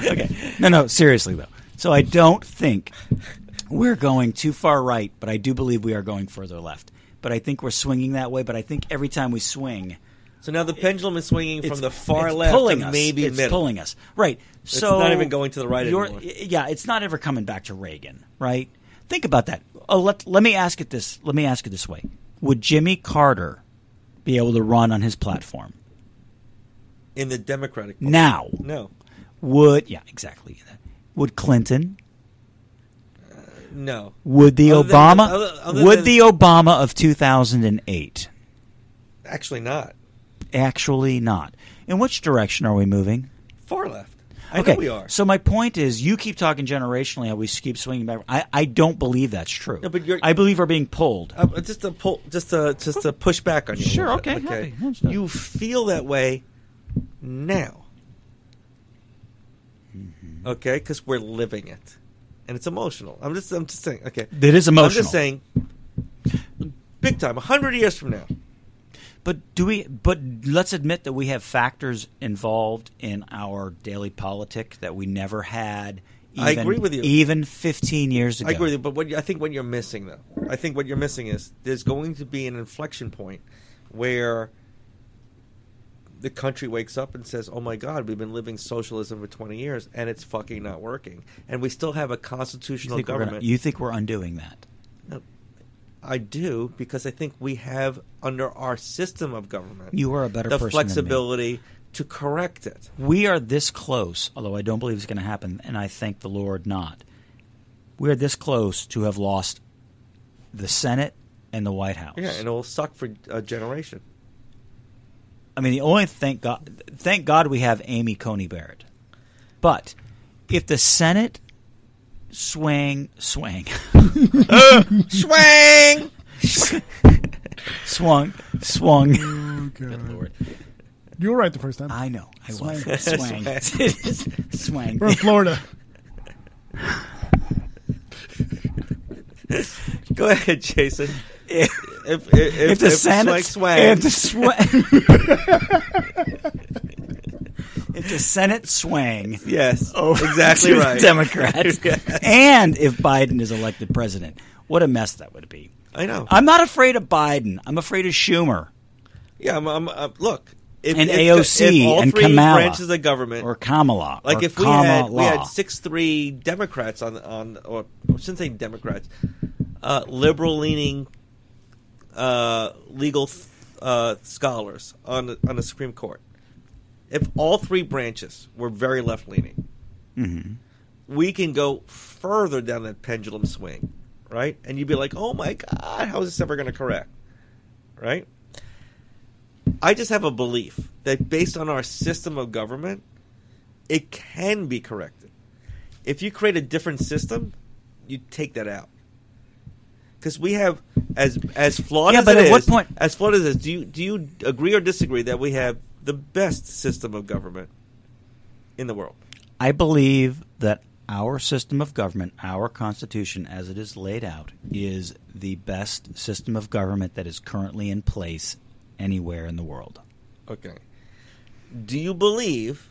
Okay. No, seriously though. So I don't think we're going too far right, but I do believe we are going further left. But I think we're swinging that way, but I think every time we swing, So now the pendulum is swinging from the far it's left pulling to us. maybe it's middle. pulling us. Right. So not even going to the right anymore. Yeah, it's not ever coming back to Reagan, right? Think about that. Oh, let me ask it this. Let me ask it this way: would Jimmy Carter be able to run on his platform In the Democratic Party. now? No. Exactly. Would Clinton? No. Would the Other than- Obama? other would than- the Obama of 2008? Actually not. Actually, not. In which direction are we moving? Far left. I Okay, know we are. so my point is, you keep talking generationally how we keep swinging back. I don't believe that's true. No, but I believe we're being pulled. Just to push back on you. a Sure, little bit, okay, happy. Understood. You feel that way now. Mm-hmm. Okay, because we're living it, and it's emotional. I'm just saying. Okay, It is emotional. I'm just saying, big time. 100 years from now. But let's admit that we have factors involved in our daily politic that we never had. Even, I agree with you. Even 15 years ago. I agree with you, but I think what you're missing, though, is there's going to be an inflection point where the country wakes up and says, oh, my God, we've been living socialism for 20 years, and it's fucking not working. And we still have a constitutional government. You think we're undoing that? I do, because I think we have, under our system of government, You are a better the person than me. flexibility to correct it. We are this close, although I don't believe it's going to happen, and I thank the Lord not. We are this close to have lost the Senate and the White House. Yeah, and it will suck for a generation. I mean, the only thank God we have Amy Coney Barrett. But if the Senate swung, Swang! Oh, God. Lord. You were right the first time. I know. I Swang. was. Swang. We're in Florida. Go ahead, Jason. If If the Senate swang, if the Senate swang yes, over exactly to right. the Democrats, Yes. and if Biden is elected president, what a mess that would be. I know. I'm not afraid of Biden. I'm afraid of Schumer Yeah, look. If, And if, AOC if all and three Kamala. branches of government, or Kamala. like or if we had Kamala. 6-3 Democrats or I shouldn't say Democrats, liberal leaning legal scholars on the Supreme Court. If all three branches were very left leaning, we can go further down that pendulum swing, right? And you'd be like, oh my God, how is this ever going to correct? Right? I just have a belief that based on our system of government, it can be corrected. If you create a different system, you take that out. Because we have as flawed Yeah, as but it at what is, point- as flawed as it is, do you agree or disagree that we have the best system of government in the world? I believe that our system of government, our Constitution as it is laid out, is the best system of government that is currently in place anywhere in the world. Okay. Do you believe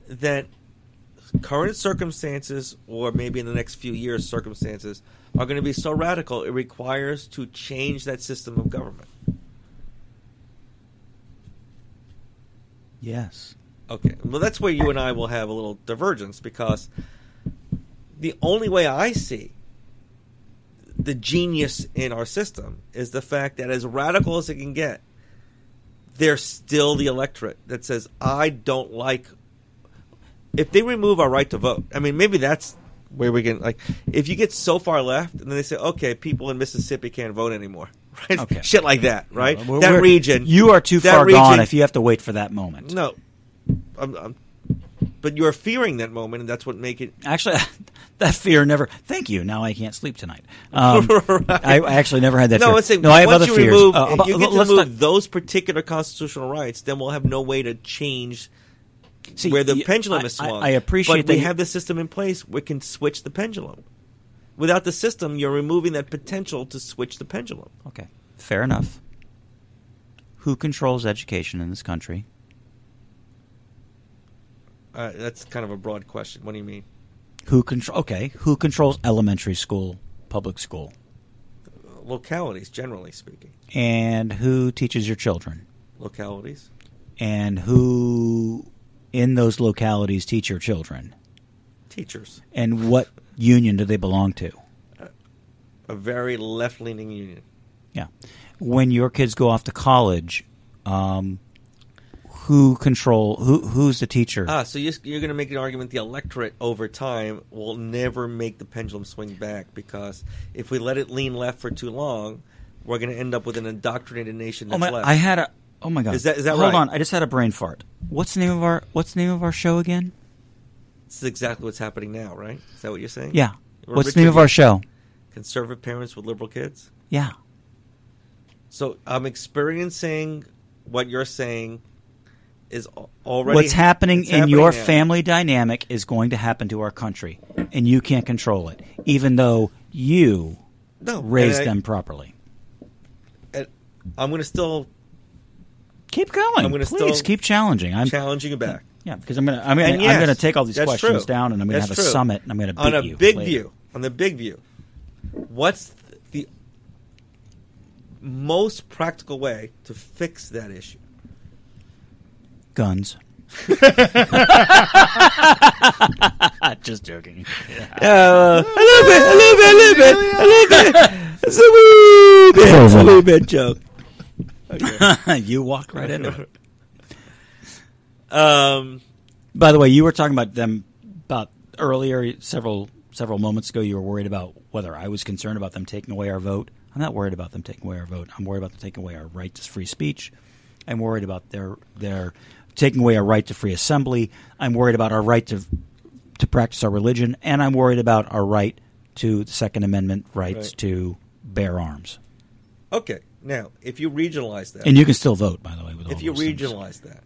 that current circumstances, or maybe in the next few years circumstances, are going to be so radical it requires to change that system of government? Yes. Okay. Well, that's where you and I will have a little divergence, because the only way I see the genius in our system is the fact that, as radical as it can get, there's still the electorate that says, I don't like... If they remove our right to vote, I mean, maybe that's where we can... like, if you get so far left, and then they say, okay, people in Mississippi can't vote anymore. Right? Okay. Shit like that, right? We're- That region... You are too that far region- gone if you have to wait for that moment. No. But you're fearing that moment, and that's what make it... Actually, that fear never... Thank you. Now I can't sleep tonight. I actually never had that fear. No, I'm saying, I have once other you fears. remove, But you get to let's remove not- those particular constitutional rights, then we'll have no way to change See, where the you- pendulum is swung. I appreciate but that we you- have the system in place. We can switch the pendulum. Without the system, you're removing that potential to switch the pendulum. Okay, fair enough. Who controls education in this country? That's kind of a broad question. What do you mean? Who controls elementary school, public school? Localities, generally speaking. And who teaches your children? Localities. And who in those localities teach your children? Teachers. And what union do they belong to? A very left-leaning union. Yeah. When your kids go off to college, who's the teacher? So you're going to make an argument the electorate over time will never make the pendulum swing back, because if we let it lean left for too long, we're going to end up with an indoctrinated nation that's left. Oh my God! Is that Hold right? on, I just had a brain fart. What's the name of our show again? This is exactly what's happening now, right? Is that what you're saying? Yeah. Or What's the Richard name of our Gere. show? Conservative parents with liberal kids? Yeah. So I'm experiencing what you're saying is already... What's happening it's in happening your now. family dynamic is going to happen to our country, and you can't control it, even though you raised them properly. I'm going to still... Keep going. I'm gonna Please still keep challenging. I'm challenging you back. Yeah, because I'm And going yes, to take all these that's questions true. down, and I'm going to have That's a true. summit, and I'm going to beat On a you big later. view, on the big view, what's the most practical way to fix that issue? Guns. Just joking. A little bit joke. Okay. You walked right into it. By the way, you were talking about them earlier, several moments ago. You were worried about whether I was concerned about them taking away our vote. I'm not worried about them taking away our vote. I'm worried about them taking away our right to free speech. I'm worried about their taking away our right to free assembly. I'm worried about our right to practice our religion, and I'm worried about our right to the Second Amendment rights to bear arms. Okay, now if you regionalize that, And you can still vote, by the way. With all if you those things. regionalize that,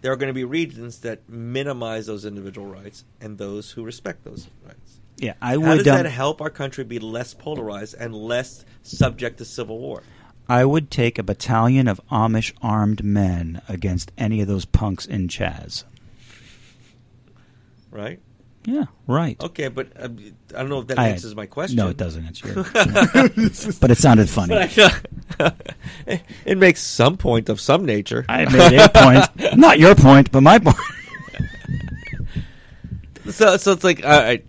there are going to be regions that minimize those individual rights and those who respect those rights. Yeah, I How would. does that help our country be less polarized and less subject to civil war? I would take a battalion of Amish armed men against any of those punks in Chaz. Right? Yeah, right. Okay, but I don't know if that answers my question. No, it doesn't answer your but it sounded funny. It makes some point of some nature. I made a point. Not your point, but my point. So it's like, I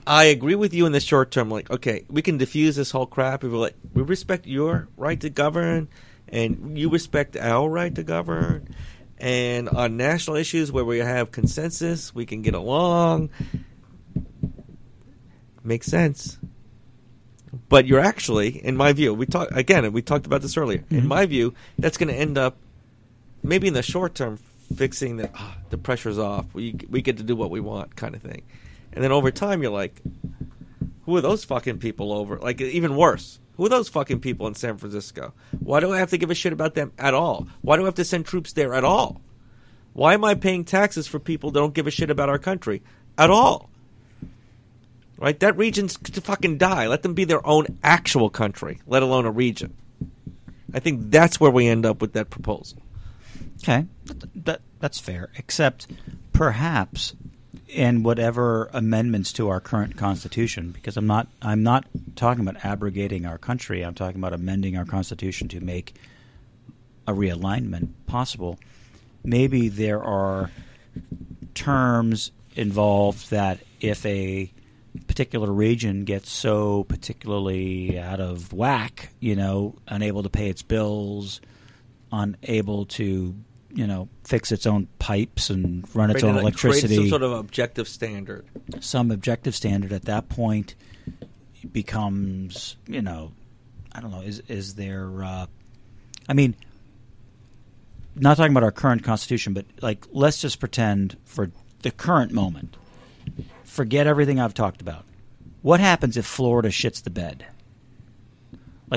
agree with you in the short term. Like, okay, we can diffuse this whole crap. We're like, we respect your right to govern, and you respect our right to govern. And on national issues where we have consensus, we can get along. Makes sense. But you're actually, in my view, we talked about this earlier. Mm-hmm. In my view, that's going to end up, maybe in the short term, fixing that the pressure's off. We get to do what we want kind of thing. And then over time, you're like, Who are those fucking people over? Like, even worse. Who are those fucking people in San Francisco? Why do I have to give a shit about them at all? Why do I have to send troops there at all? Why am I paying taxes for people that don't give a shit about our country at all? Right? That region's to fucking die. Let them be their own actual country, let alone a region. I think that's where we end up with that proposal. Okay, that's fair. Except perhaps in whatever amendments to our current Constitution, because I'm not talking about abrogating our country. I'm talking about amending our Constitution to make a realignment possible. Maybe there are terms involved that if a particular region gets so particularly out of whack, unable to pay its bills, unable to, fix its own pipes and run its own electricity. Some sort of objective standard. Some objective standard at that point becomes, I don't know, is there, not talking about our current Constitution, but let's just pretend for the current moment, forget everything I've talked about. What happens if Florida shits the bed?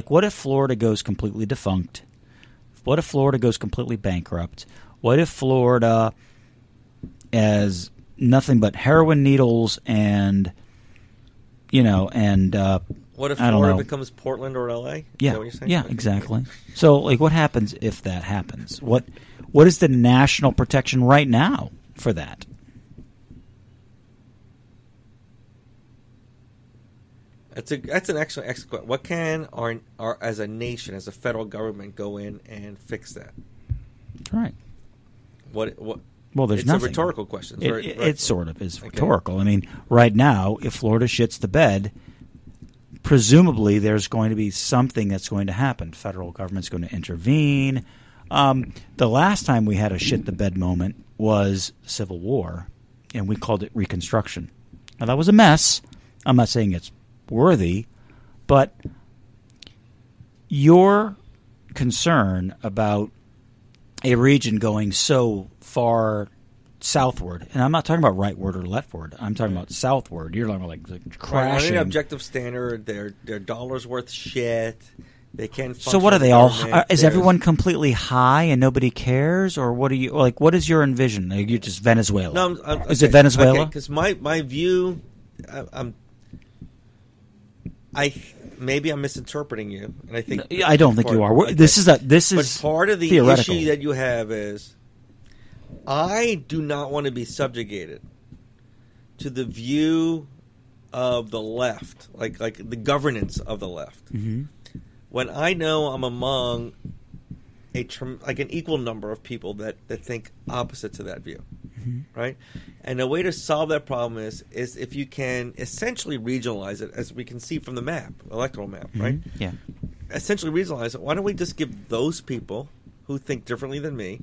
What if Florida goes completely defunct? What if Florida goes completely bankrupt? What if Florida has nothing but heroin needles and, what if Florida becomes Portland or L.A.? Yeah, Is that what you're saying? Yeah, exactly. So, what happens if that happens? What is the national protection right now for that? That's an excellent question. What can our as a nation, as a federal government, go in and fix that? Right. What? Well, there's it's nothing. a rhetorical question. It sort of is rhetorical. Right now, if Florida shits the bed, presumably there's going to be something that's going to happen. Federal government's going to intervene. The last time we had a shit the bed moment was Civil War, and we called it Reconstruction. Now, that was a mess. I'm not saying it's worthy, but your concern about a region going so far southward, and I'm not talking about rightward or leftward, I'm talking about southward. You're talking about crashing. Right, objective standard, their dollar's worth shit. They can't. So what are they all? Is everyone completely high and nobody cares, or what are you What is your envision? Are you just Venezuela? No, is it Venezuela? Because my view, maybe I'm misinterpreting you, and I think I don't think you are. This is But part of the theoretical issue that you have is, I do not want to be subjugated to the view of the left, like the governance of the left. Mm-hmm. When I know I'm among an equal number of people that think opposite to that view, mm-hmm. right? And the way to solve that problem is if you can essentially regionalize it, as we can see from the map, electoral map, mm-hmm. right? Yeah. Essentially regionalize it. Why don't we just give those people who think differently than me,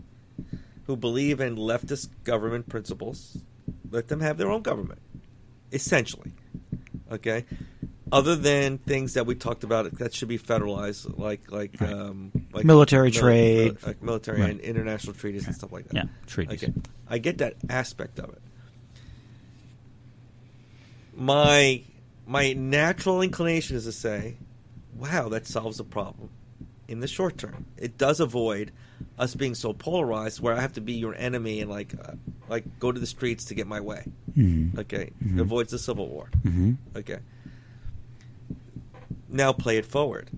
who believe in leftist government principles, let them have their own government, essentially, okay? Other than things that we talked about that should be federalized, like military trade, like military and international treaties and stuff like that. Yeah, treaties. Okay, I get that aspect of it. My natural inclination is to say, "Wow, that solves the problem in the short term. It does avoid us being so polarized where I have to be your enemy and like go to the streets to get my way." Mm-hmm. Okay, mm-hmm. It avoids the Civil War. Mm-hmm. Okay. Now play it forward.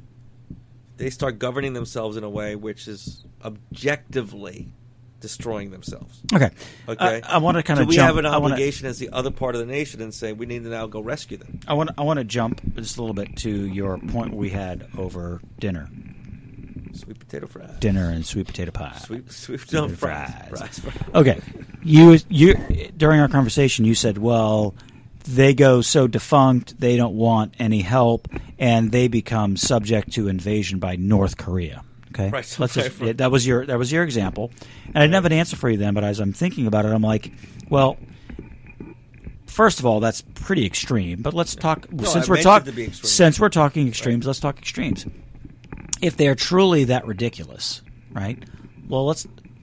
They start governing themselves in a way which is objectively destroying themselves. Okay. Okay. I want to kind of jump. Do we have an I wanna, obligation as the other part of the nation and say we need to now go rescue them? I want to jump just a little bit to your point we had over dinner. Sweet potato fries. Dinner and sweet potato pie. Sweet fries. Okay. You during our conversation you said, well, they go so defunct, they don't want any help, and they become subject to invasion by North Korea. Okay, right. That was your example, and I didn't have an answer for you then. But as I'm thinking about it, I'm like, well, first of all, that's pretty extreme. But let's talk since we're talking extremes. Let's talk extremes. If they're truly that ridiculous, right? Well,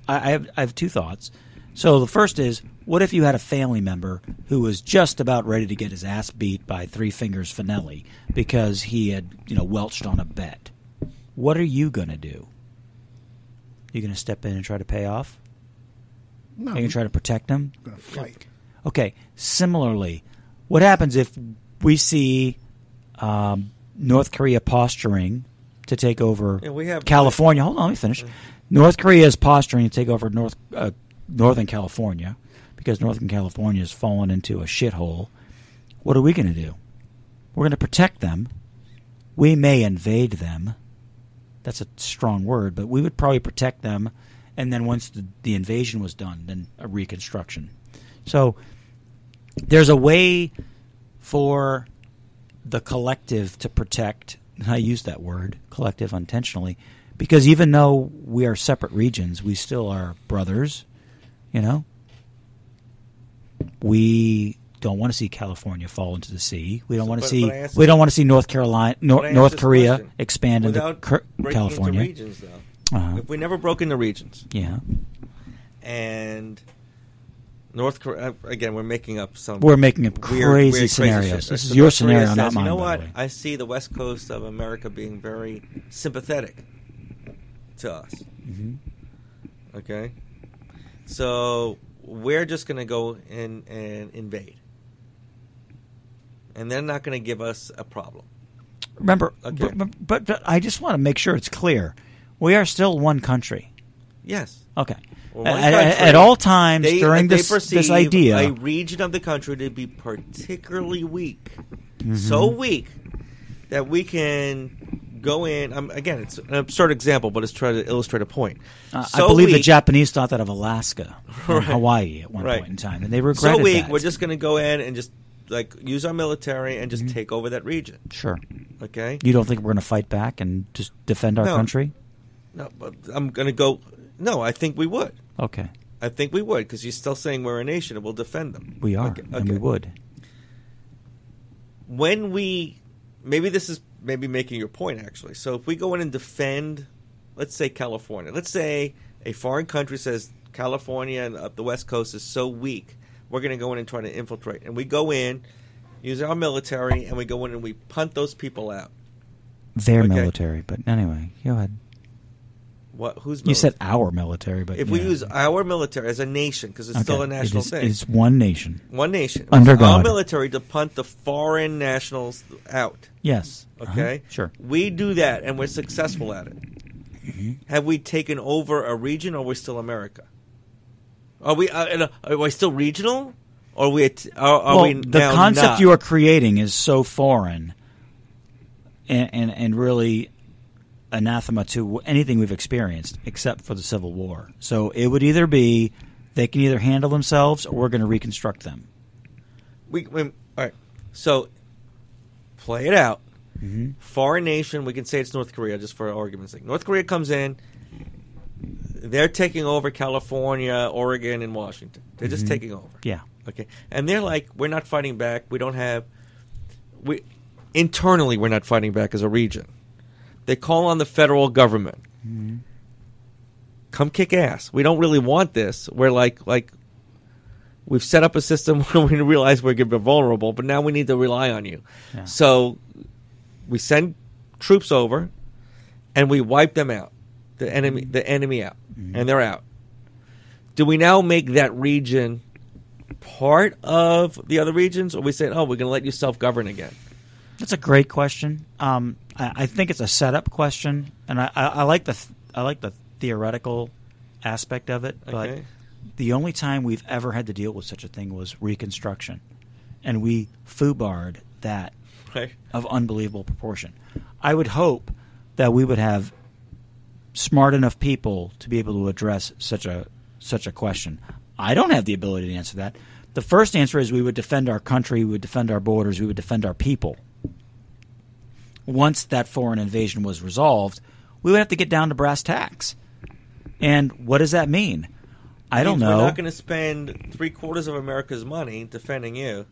I have two thoughts. So the first is, what if you had a family member who was just about ready to get his ass beat by Three Fingers Finelli because he had, welched on a bet? What are you going to do? You going to step in and try to pay off? No, Are you going to try to protect them? I'm going to fight. Okay. Similarly, what happens if we see North Korea posturing to take over California? Hold on, let me finish. North Korea is posturing to take over Northern California because Northern California has fallen into a shithole. What are we going to do? We're going to protect them. We may invade them. That's a strong word, but we would probably protect them, and then once the invasion was done, then a reconstruction. So there's a way for the collective to protect, and I use that word, collective, intentionally, because even though we are separate regions, we still are brothers, We don't want to see California fall into the sea. We don't want to see. We don't want to see North Korea expand into California. Into regions, though. If we never broke into regions, and North Korea again, we're making up some. We're making up crazy scenarios. This is your scenario, not mine. You know what? I see the West Coast of America being very sympathetic to us. Mm-hmm. Okay, so we're just going to go in and invade. And they're not going to give us a problem. Remember, but I just want to make sure it's clear. We are still one country. Yes. Okay. At all times during this idea. A region of the country to be particularly weak. Mm-hmm. So weak that we can go in. Again, it's an absurd example, but it's trying to illustrate a point. I believe the Japanese thought that of Alaska and Hawaii at one point in time, and they regretted so weak, that. We're just going to go in and just use our military and just take over that region. Sure. Okay. You don't think we're going to fight back and just defend our country? No, but I'm going to go. No, I think we would. Okay. I think we would because you're still saying we're a nation and we'll defend them. We are, and we would. When maybe this is making your point actually. So if we go in and defend, let's say California. Let's say a foreign country says California and up the West Coast is so weak. We're going to go in and try to infiltrate. And we go in, use our military, and we go in and we punt those people out. Their military, but anyway, go ahead. What? Who's you said our military, but if we use our military as a nation, because it's still a national thing. It's one nation. One nation. Under God. Our military to punt the foreign nationals out. Yes. Okay? Sure. We do that, and we're successful at it. Mm-hmm. Have we taken over a region, or are we still America? Are we still regional? Or are we the concept not? You are creating is so foreign and really anathema to anything we've experienced except for the Civil War. So it would either be they can either handle themselves or we're going to reconstruct them. All right. So play it out. Mm-hmm. Foreign nation, we can say it's North Korea just for argument's sake. North Korea comes in. They're taking over California, Oregon, and Washington. They're just taking over. Yeah. Okay. And they're like, we're not fighting back. Internally, we're not fighting back as a region. They call on the federal government. Mm-hmm. Come kick ass. We don't really want this. We're like we've set up a system where we realize we're going to be vulnerable, but now we need to rely on you. Yeah. So we send troops over, and we wipe them out. The enemy out, and they're out. Do we now make that region part of the other regions, or we say, "Oh, we're going to let you self-govern again"? That's a great question. I think it's a setup question, and I like the theoretical aspect of it. But the only time we've ever had to deal with such a thing was Reconstruction, and we foobarred that of unbelievable proportion. I would hope that we would have smart enough people to be able to address such a question. I don't have the ability to answer that. The first answer is we would defend our country, we would defend our borders, we would defend our people. Once that foreign invasion was resolved, we would have to get down to brass tacks. And what does that mean? I don't know. We're not going to spend 3/4 of America's money defending you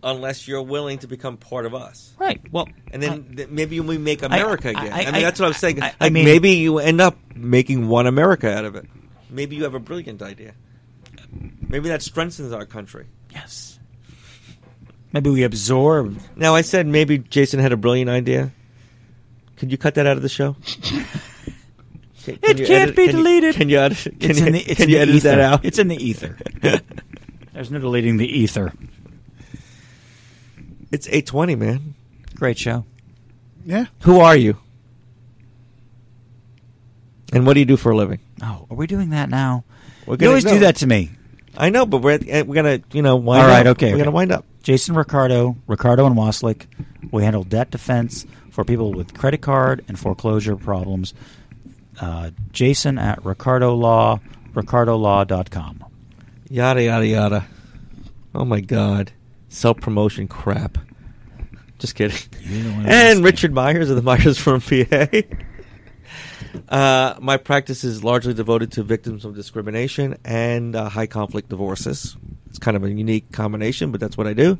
unless you're willing to become part of us. Right. Well, and then maybe we make America again. I mean, that's what I'm saying. I mean, maybe you end up making one America out of it. maybe you have a brilliant idea. Maybe that strengthens our country. Yes. Maybe we absorb. Now, I said maybe Jason had a brilliant idea. Could you cut that out of the show? It can't be deleted. Can you edit, It's in the edit that ether. out? It's in the ether. There's no deleting the ether. It's 8:20, man. Great show. Yeah. Who are you? And what do you do for a living? Oh, are we doing that now? We're You gonna- always no. do that to me. I know, but we're gonna wind All right, up. okay, We're okay. gonna wind up. Jason Ricardo and Waslick. We handle debt defense for people with credit card and foreclosure problems. Jason at ricardolaw.com. Yada yada yada. Oh my God, self-promotion crap. Just kidding. And Richard Myers of the Myers Firm, PA. My practice is largely devoted to victims of discrimination and high conflict divorces. It's kind of a unique combination, but that's what I do.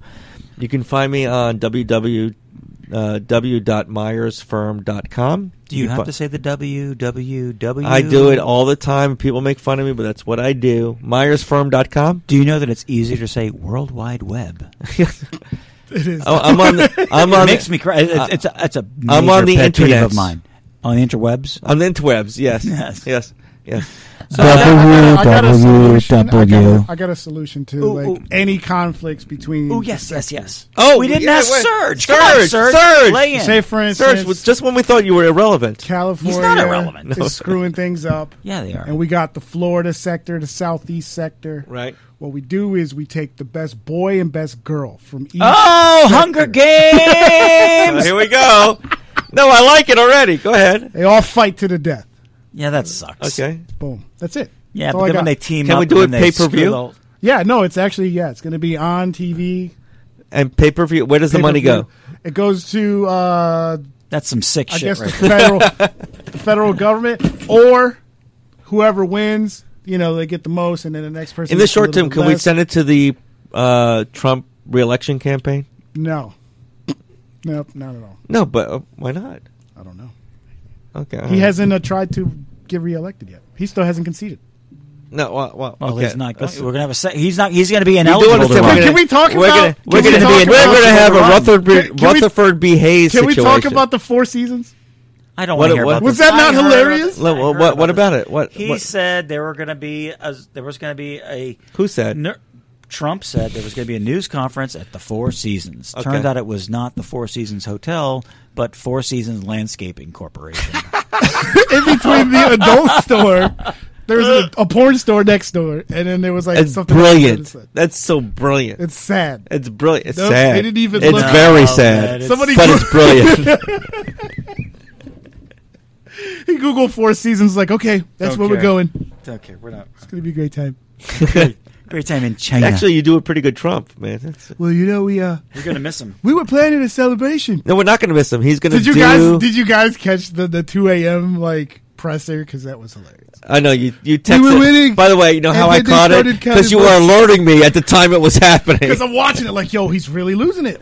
You can find me on www.myersfirm.com. Do you have to say the www? I do it all the time. People make fun of me, but that's what I do. myersfirm.com. Do you know that it's easier to say World Wide Web? It is. Oh, I'm on the. I'm It on. makes me cry. It's a major I'm on the pet peeve internets. of mine. On the interwebs? On the interwebs. Yes. Yes. Yes. Yes. I got a solution. www. I got a solution to Ooh, ooh. any conflicts between. Oh, yes. Oh, we didn't yeah, ask wait. Surge. Come on, Surge. Surge. Lay in. Say, for instance, Serge, was just when we thought you were irrelevant. California He's not irrelevant. is screwing things up. Yeah, they are. And we got the Florida sector, the Southeast sector. Right. What we do is we take the best boy and best girl from each. Oh, sector. Hunger Games! Here we go. No, I like it already. Go ahead. They all fight to the death. Yeah, that sucks. Okay. Boom. That's it. Yeah, That's but all I then got. when they team Can up, we do it and they pay-per-view? screw the- Yeah, no, it's actually it's going to be on TV. And pay-per-view. Where does the money go? It goes to That's some sick I shit guess right the federal government, or whoever wins, they get the most, and then the next person. In the gets a short little term, bit can we less. send it to the Trump re-election campaign? No, nope, not at all. No, but why not? I don't know. Okay. He hasn't tried to get reelected yet. He still hasn't conceded. No. Well, Well, okay. he's not. Let's- We're gonna have a. He's not. He's gonna be do ineligible to understand run. we're Can we talk We're about? We're can we going talk to about- have a Can we- Rutherford B. Hayes Can we situation. talk about the Four Seasons? I don't What- want to hear what- about Was this. that not I heard about hilarious? this. Look, I heard what about it? What? He said there was going to be a. Who said? Trump said there was going to be a news conference at the Four Seasons. Okay. Turned out it was not the Four Seasons Hotel, but Four Seasons Landscaping Corporation. In between the adult store, there was a porn store next door, and then there was like It's something. brilliant. That's so brilliant. It's sad. It's brilliant. It's Nope, sad. they didn't even it's look- very No, sad. man, it's- Somebody but Goo- it's brilliant. He Googled Four Seasons, like, okay, that's where we're Okay. going. Okay, we're not. It's gonna be a great time. Great time in China. Actually, you do a pretty good Trump, man. Well, we you're going to miss him. we were planning a celebration. No, we're not going to miss him. He's going to Did you guys catch the 2 a.m. like presser? Because that was hilarious. I know you texted. were winning. By the way, you know how And I then they caught it started because counting you were votes. alerting me at the time it was happening. Because I'm watching it, like, yo, he's really losing it.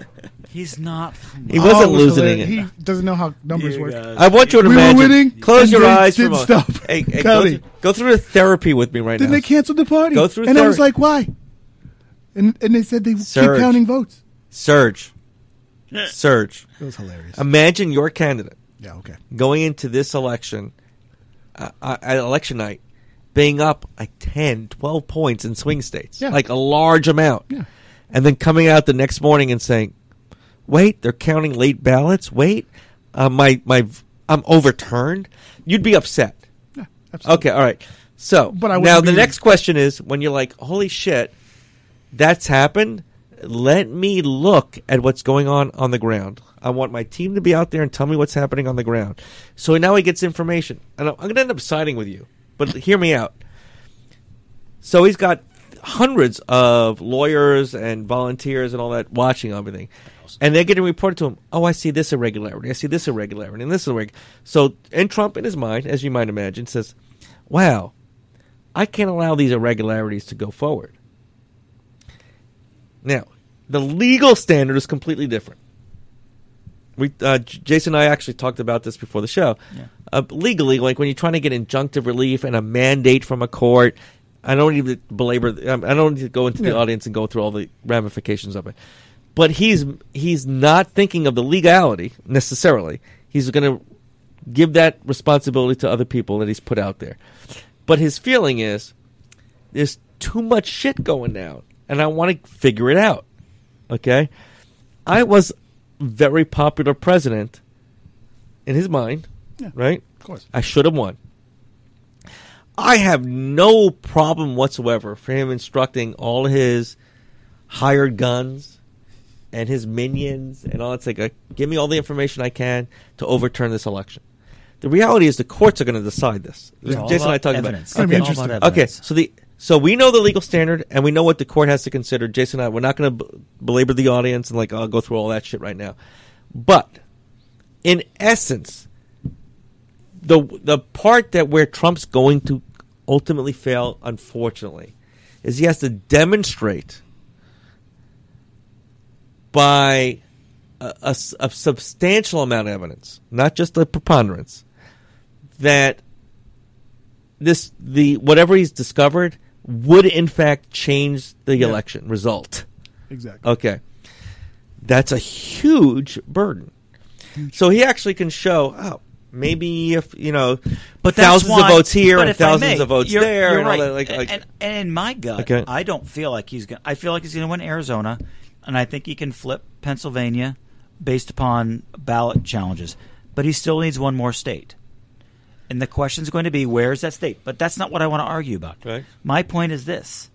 He's not. He wasn't it was losing hilarious. it. He doesn't know how numbers work. I want you to We were imagine. winning, Close and your they eyes for a didn't moment. stop. Hey, Cody. go through the therapy with me right Then now. they canceled the party. Go through and I was therapy. like, why? And they said they Surge. keep counting votes. Surge. Surge. It was hilarious. Imagine your candidate Yeah, okay. going into this election, at election night, being up like 10, 12 points in swing states. Yeah. Like a large amount. Yeah. And then coming out the next morning and saying, wait, they're counting late ballots. Wait, I'm overturned. You'd be upset. Yeah, absolutely. Okay, all right. So But I now wouldn't the be- next question is when you're like, holy shit, that's happened. Let me look at what's going on the ground. I want my team to be out there and tell me what's happening on the ground. So now he gets information. And I'm going to end up siding with you. But hear me out. So he's got hundreds of lawyers and volunteers and all that watching everything. And they're getting reported to him, oh, I see this irregularity. I see this irregularity. And this irregularity. So, and Trump in his mind, as you might imagine, says, wow, I can't allow these irregularities to go forward. Now, the legal standard is completely different. Jason and I actually talked about this before the show. legally, like when you're trying to get injunctive relief and a mandate from a court. I don't need to belabor. I don't need to go into the audience and go through all the ramifications of it. But he's not thinking of the legality necessarily. He's going to give that responsibility to other people that he's put out there. But his feeling is there's too much shit going down, and I want to figure it out. Okay? I was a very popular president in his mind, right? Of course. I should have won. I have no problem whatsoever for him instructing all his hired guns and his minions and all that. It's like, give me all the information I can to overturn this election. The reality is the courts are going to decide this. Jason and I talked about it. It's going to be interesting. Okay, so we know the legal standard and we know what the court has to consider. Jason and I, we're not going to belabor the audience and I'll go through all that shit right now. But in essence, the part that where Trump's going to ultimately fail, unfortunately, is he has to demonstrate by a substantial amount of evidence, not just a preponderance, that whatever he's discovered would in fact change the election result. Exactly. Okay. That's a huge burden. So he actually can show, maybe if, but thousands of votes here and thousands of votes you're there. You're and right. all that, and in my gut, okay. I don't feel like he's going. I feel like he's going to win Arizona, and I think he can flip Pennsylvania based upon ballot challenges. But he still needs one more state. And the question is going to be, where is that state? But that's not what I want to argue about. Right. My point is this.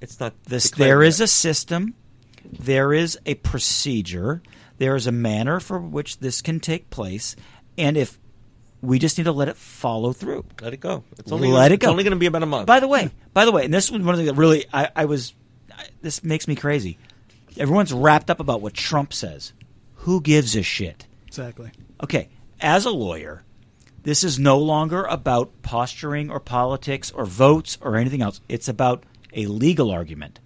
It's not There is a system. There is a procedure. There is a manner for which this can take place. And if we just need to let it follow through. Let it go. It's only going to be about a month. By the way, and this was one of the things that really this makes me crazy. Everyone's wrapped up about what Trump says. Who gives a shit? Exactly. Okay, as a lawyer, this is no longer about posturing or politics or votes or anything else. It's about a legal argument.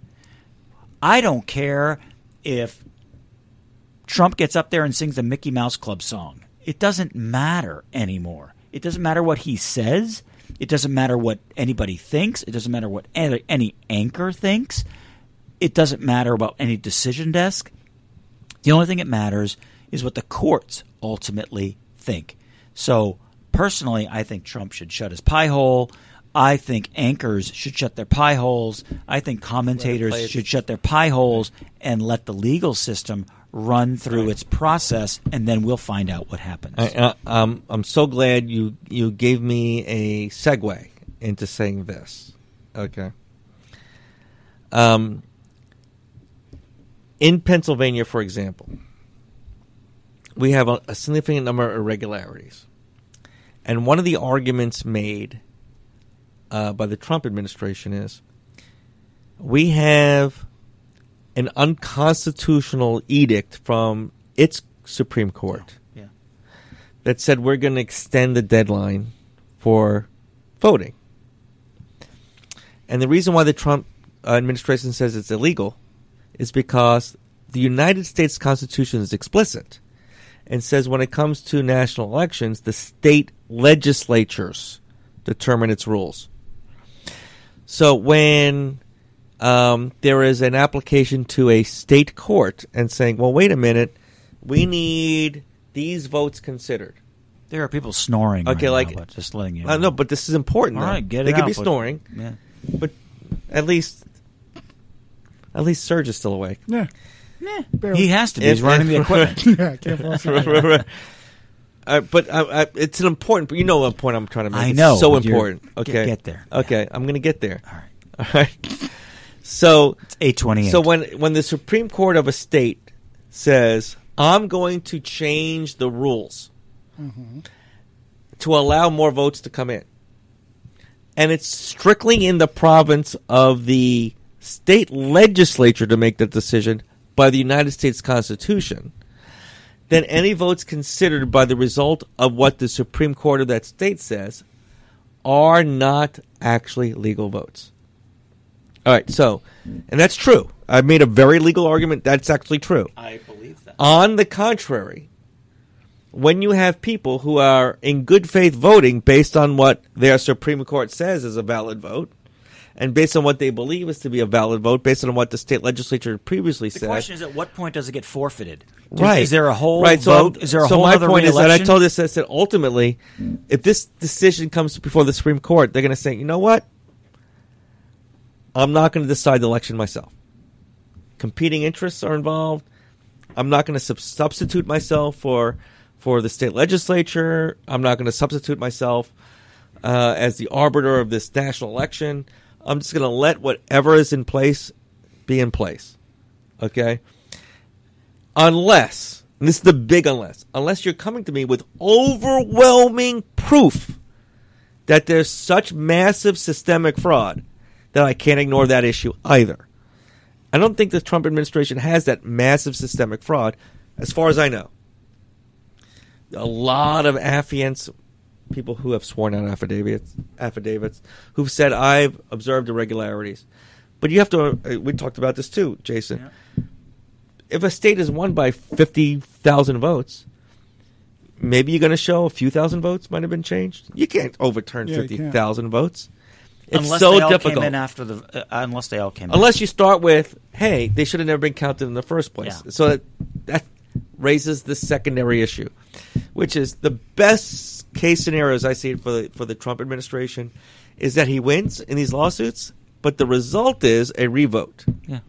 I don't care if Trump gets up there and sings the Mickey Mouse Club song. It doesn't matter anymore. It doesn't matter what he says. It doesn't matter what anybody thinks. It doesn't matter what any anchor thinks. It doesn't matter about any decision desk. The only thing that matters is what the courts ultimately think. So, personally, I think Trump should shut his pie hole. I think anchors should shut their pie holes. I think commentators should shut their pie holes and let the legal system run through its process, and then we'll find out what happens. I'm so glad you gave me a segue into saying this. Okay. In Pennsylvania, for example, we have a significant number of irregularities. And one of the arguments made by the Trump administration is we have an unconstitutional edict from its Supreme Court that said we're going to extend the deadline for voting. And the reason why the Trump administration says it's illegal is because the United States Constitution is explicit and says when it comes to national elections, the state legislatures determine its rules. So when there is an application to a state court and saying, well, wait a minute, we need these votes considered. There are people snoring right now, but just letting you know. No, but this is important. All right, get it They out. could be snoring, but at least Serge is still awake. Yeah. He has to be. He's running the equipment. Yeah, I can't fall asleep. But it's an important. You know what point I'm trying to make. I know. It's so important. Okay, Get there. Okay, I'm going to get there. All right. All right. So it's 8:28. So when the Supreme Court of a state says I'm going to change the rules to allow more votes to come in, and it's strictly in the province of the state legislature to make that decision by the United States Constitution, then any votes considered by the result of what the Supreme Court of that state says are not actually legal votes. All right, so, and that's true. I've made a very legal argument. That's actually true. I believe that. On the contrary, when you have people who are in good faith voting based on what their Supreme Court says is a valid vote, and based on what they believe is to be a valid vote, based on what the state legislature previously said. The question is, at what point does it get forfeited? Right. Is there a whole right. vote? Is there a whole my other point is that I re-election? told this, I said, ultimately, if this decision comes before the Supreme Court, they're going to say, you know what? I'm not going to decide the election myself. Competing interests are involved. I'm not going to substitute myself for the state legislature. I'm not going to substitute myself as the arbiter of this national election. I'm just going to let whatever is in place be in place. Okay? Unless, and this is the big unless you're coming to me with overwhelming proof that there's such massive systemic fraud that I can't ignore that issue either. I don't think the Trump administration has that massive systemic fraud, as far as I know. A lot of affiants, people who have sworn out affidavits, who've said, I've observed irregularities. But you have to, we talked about this too, Jason. Yeah. If a state is won by 50,000 votes, maybe you're going to show a few thousand votes might have been changed. You can't overturn 50,000 votes. It's unless so they all difficult. Came in after the, unless they all came in. Unless you start with, hey, they should have never been counted in the first place. Yeah. So that raises the secondary issue, which is the best case scenario, as I see it, for the Trump administration, is that he wins in these lawsuits, but the result is a revote. Yeah.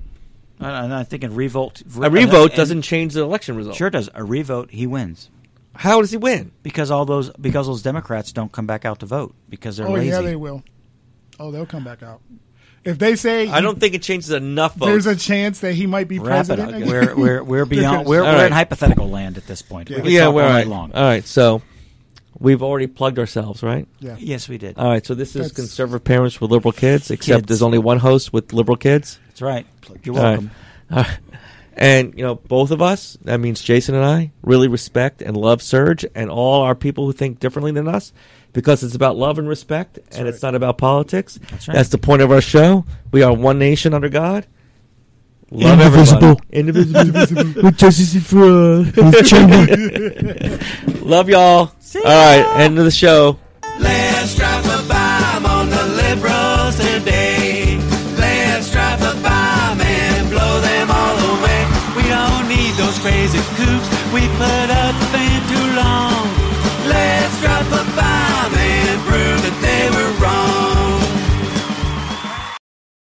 And I think a revote doesn't change the election result. Sure does. A revote, he wins. How does he win? Because those Democrats don't come back out to vote because they're lazy. Oh yeah, they will. Oh, they'll come back out. If they say, I don't think it changes enough votes. There's a chance that he might be president. We're beyond. We're in hypothetical land at this point. Yeah, we're all right. All right, so we've already plugged ourselves, right? Yeah. Yes, we did. All right, so this is conservative parents with liberal kids, except there's only one host with liberal kids. That's right. You're welcome. All right. And both of us, that means Jason and I, really respect and love Serge and all our people who think differently than us. Because it's about love and respect, and it's not about politics. That's right. That's the point of our show. We are one nation under God. Love everybody. Indivisible. With justice and fraud. Love y'all. All right, end of the show. Let's drop a bomb on the liberals today. Let's drop a bomb and blow them all away. We don't need those crazy kooks we put up in too long.